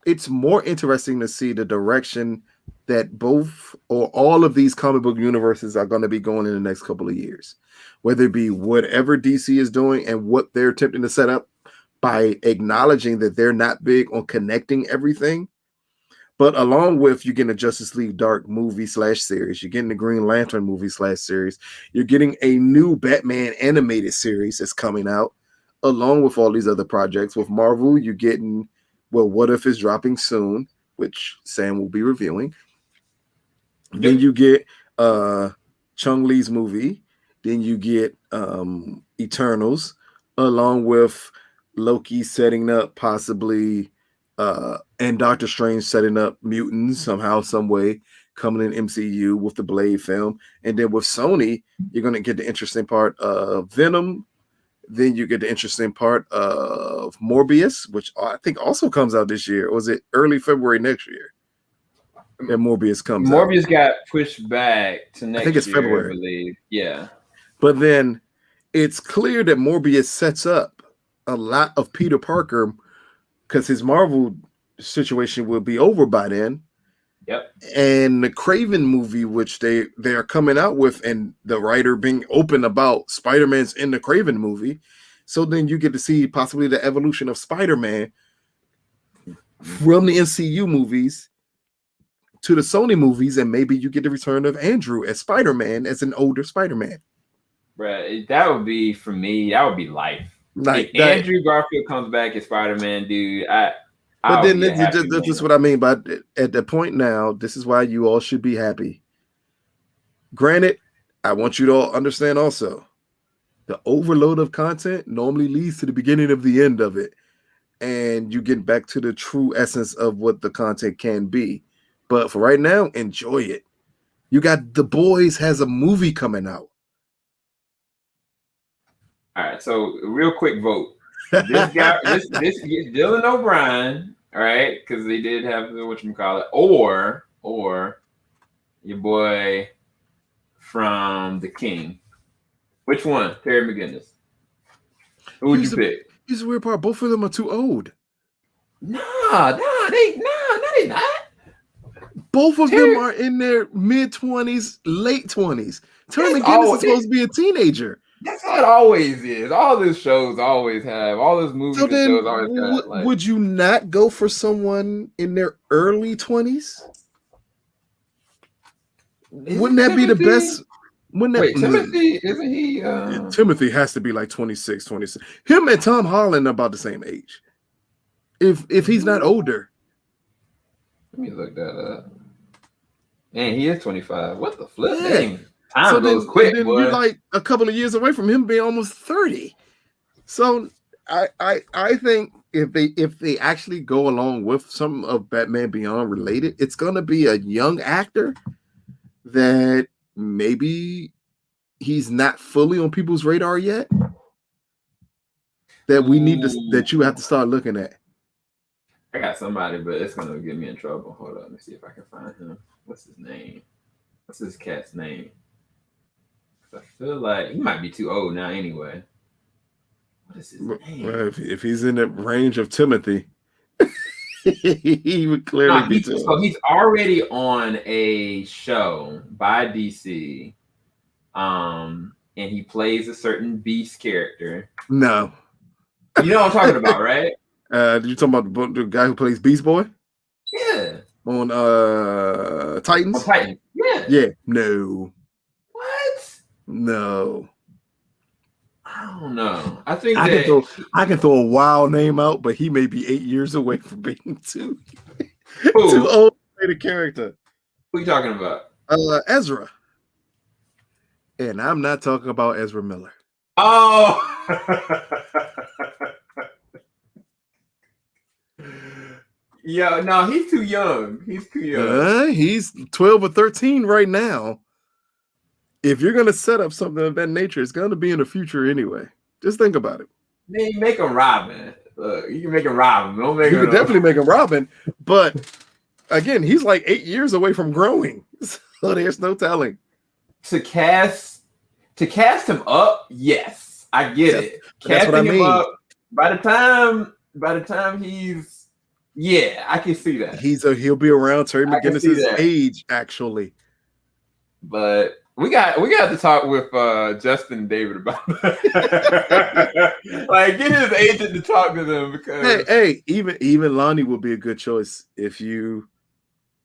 it's more interesting to see the direction that both or all of these comic book universes are going to be going in the next couple of years, whether it be whatever DC is doing and what they're attempting to set up by acknowledging that they're not big on connecting everything. But along with, you're getting a Justice League Dark movie / series, you're getting the Green Lantern movie / series, you're getting a new Batman animated series that's coming out, along with all these other projects. With Marvel, you're getting, What If is dropping soon, which Sam will be reviewing. Then you get Chung Lee's movie. Then you get Eternals, along with Loki setting up possibly and Doctor Strange setting up mutants somehow, some way, coming in MCU with the Blade film. And then with Sony, you're going to get the interesting part of Venom. Then you get the interesting part of Morbius, which I think also comes out this year. Or was it early February next year that Morbius comes out? Morbius got pushed back to next year. I think it's February. I believe. Yeah. But then it's clear that Morbius sets up a lot of Peter Parker, because his Marvel situation will be over by then. Yep. And the Craven movie, which they are coming out with, and the writer being open about Spider-Man's in the Craven movie. So then you get to see possibly the evolution of Spider-Man from the MCU movies to the Sony movies, and maybe you get the return of Andrew as Spider-Man, as an older Spider-Man. Bruh, that would be, for me, that would be life. If Andrew Garfield comes back as Spider-Man, dude, but then this is what I mean by, at the point now, this is why you all should be happy. Granted, I want you to all understand also, the overload of content normally leads to the beginning of the end of it. And you get back to the true essence of what the content can be. But for right now, enjoy it. You got The Boys has a movie coming out. All right, so real quick vote. this guy, this Dylan O'Brien, all right, because they did have the whatchamacallit, or your boy from The King. Which one? Terry McGinnis. Who would you pick? Here's the weird part. Both of them are too old. Nah, they not. Both of them are in their mid-20s, late 20s. Terry McGinnis is supposed to be a teenager. That's how it always is. All these shows always have. All those movies and shows always have. Like, would you not go for someone in their early 20s? Wouldn't that be the best? Wait, Timothy, isn't he? Timothy has to be like 26, 26. Him and Tom Holland are about the same age. If he's not older. Let me look that up. Man, he is 25. What the flip? Yeah. Dang. Time goes quick, then boy. you're like a couple of years away from him being almost 30. So I think if they actually go along with some of Batman Beyond related, it's gonna be a young actor that maybe he's not fully on people's radar yet. That we need to that you have to start looking at. I got somebody, but it's gonna get me in trouble. Hold on, let me see if I can find him. What's his name? What's this cat's name? I feel like he might be too old now anyway. What is his name? Well, if he's in the range of Timothy, he would clearly be too old. So he's already on a show by DC, and he plays a certain Beast character. No. You know what I'm talking about, right? Did you talk about the guy who plays Beast Boy? Yeah. On Titans? On Titans. Yeah. Yeah. No. What? No. I don't know. I think I can throw a wild name out, but he may be 8 years away from being too old to play the character. Who are you talking about? Ezra. And I'm not talking about Ezra Miller. Oh. Yeah, no, he's too young. He's too young. He's 12 or 13 right now. If you're going to set up something of that nature, it's going to be in the future anyway. Just think about it. Make him Robin. Look, you can make him Robin. Don't make him. You could definitely make him Robin, but again, he's like 8 years away from growing, so there's no telling. To cast him up, yes, I get it. Casting him up by the time he's. Yeah, I can see that. He'll be around Terry McGinnis's age, actually. But we got to talk with Justin and David about that. Like, get his agent to talk to them because even Lonnie would be a good choice if you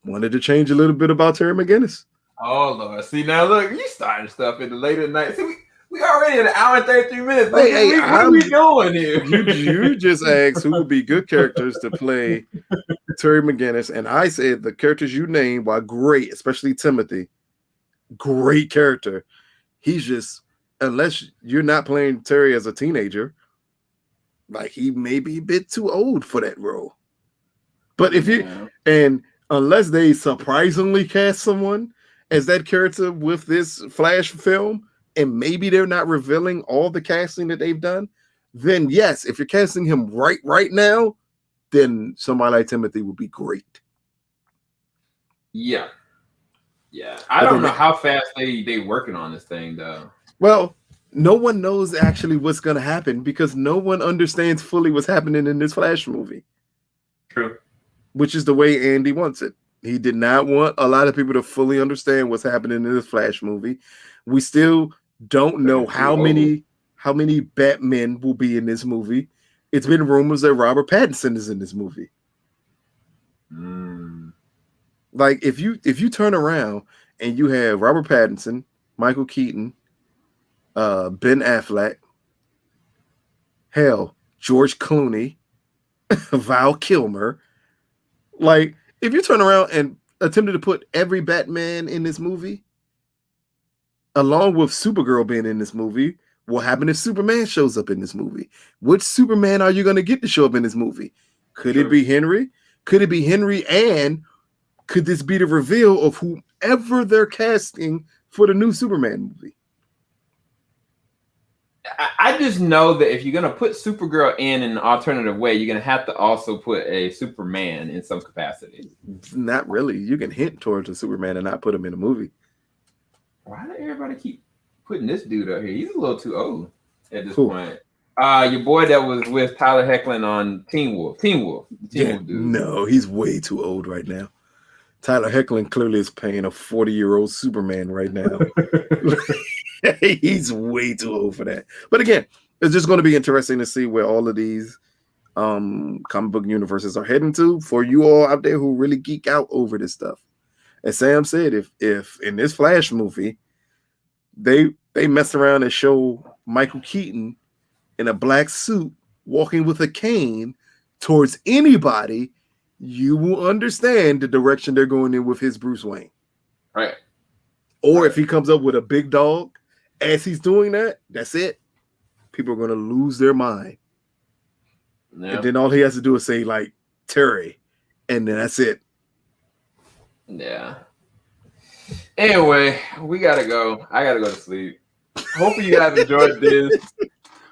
wanted to change a little bit about Terry McGinnis. Oh Lord, see now look, you starting stuff in the later night. See, we already in an hour and 33 minutes. What are we doing here? You just asked who would be good characters to play Terry McGinnis, and I said the characters you named, while great, especially Timothy, great character. He's just, unless you're not playing Terry as a teenager, like he may be a bit too old for that role. But unless they surprisingly cast someone as that character with this Flash film, and maybe they're not revealing all the casting that they've done, then yes, if you're casting him right now, then somebody like Timothy would be great. Yeah. I don't know how fast they working on this thing though. Well, no one knows actually what's going to happen because no one understands fully what's happening in this Flash movie. True. Which is the way Andy wants it. He did not want a lot of people to fully understand what's happening in this Flash movie. We still don't know how many Batmen will be in this movie. It's been rumors that Robert Pattinson is in this movie. Like if you turn around and you have Robert Pattinson, Michael Keaton, Ben Affleck, hell, George Clooney, Val Kilmer, like if you turn around and attempted to put every Batman in this movie, along with Supergirl being in this movie, what happened if Superman shows up in this movie? Which Superman are you going to get to show up in this movie? Could it be Henry? Could it be Henry? And could this be the reveal of whoever they're casting for the new Superman movie? I just know that if you're gonna put Supergirl in an alternative way, you're gonna have to also put a Superman in some capacity. Not really. You can hint towards a Superman and not put him in a movie. Why do everybody keep putting this dude up here? He's a little too old at this point. Your boy that was with Tyler Hoechlin on Teen Wolf. Wolf dude. No, he's way too old right now. Tyler Hoechlin clearly is playing a 40-year-old Superman right now. He's way too old for that. But again, it's just going to be interesting to see where all of these comic book universes are heading to for you all out there who really geek out over this stuff. As Sam said, if in this Flash movie they mess around and show Michael Keaton in a black suit walking with a cane towards anybody, you will understand the direction they're going in with his Bruce Wayne. Right. Or if he comes up with a big dog as he's doing that, that's it. People are going to lose their mind. Yeah. And then all he has to do is say, like, Terry, and then that's it. Yeah. Anyway, we got to go. I got to go to sleep. Hopefully you guys enjoyed this.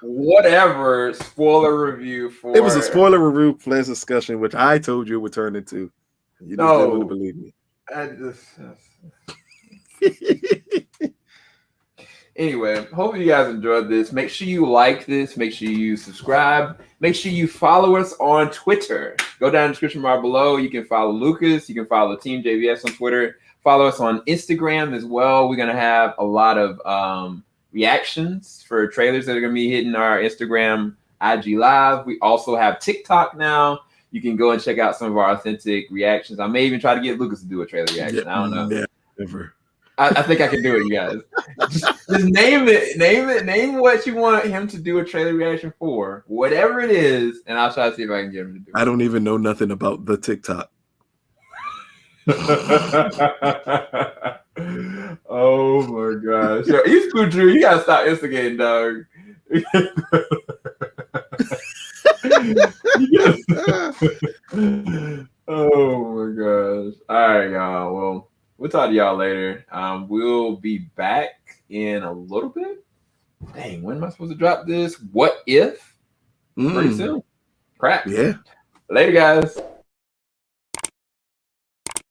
Whatever spoiler review for... It was a spoiler review plus discussion, which I told you it would turn into. You just didn't want to believe me. Anyway, hope you guys enjoyed this. Make sure you like this. Make sure you subscribe. Make sure you follow us on Twitter. Go down in the description bar below. You can follow Lucas. You can follow Team JVS on Twitter. Follow us on Instagram as well. We're going to have a lot of reactions for trailers that are going to be hitting our Instagram IG Live. We also have TikTok now. You can go and check out some of our authentic reactions. I may even try to get Lucas to do a trailer reaction. I don't know. Never. I think I can do it, you guys. Just name it. Name what you want him to do a trailer reaction for. Whatever it is, and I'll try to see if I can get him to do it. I don't even know nothing about the TikTok. Oh my gosh. Yo, he's cool, Drew. You gotta stop instigating, dog. Oh my gosh. All right, y'all. Well, we'll talk to y'all later. We'll be back in a little bit. Dang, when am I supposed to drop this? What if? Pretty soon. Crap. Yeah. Later, guys.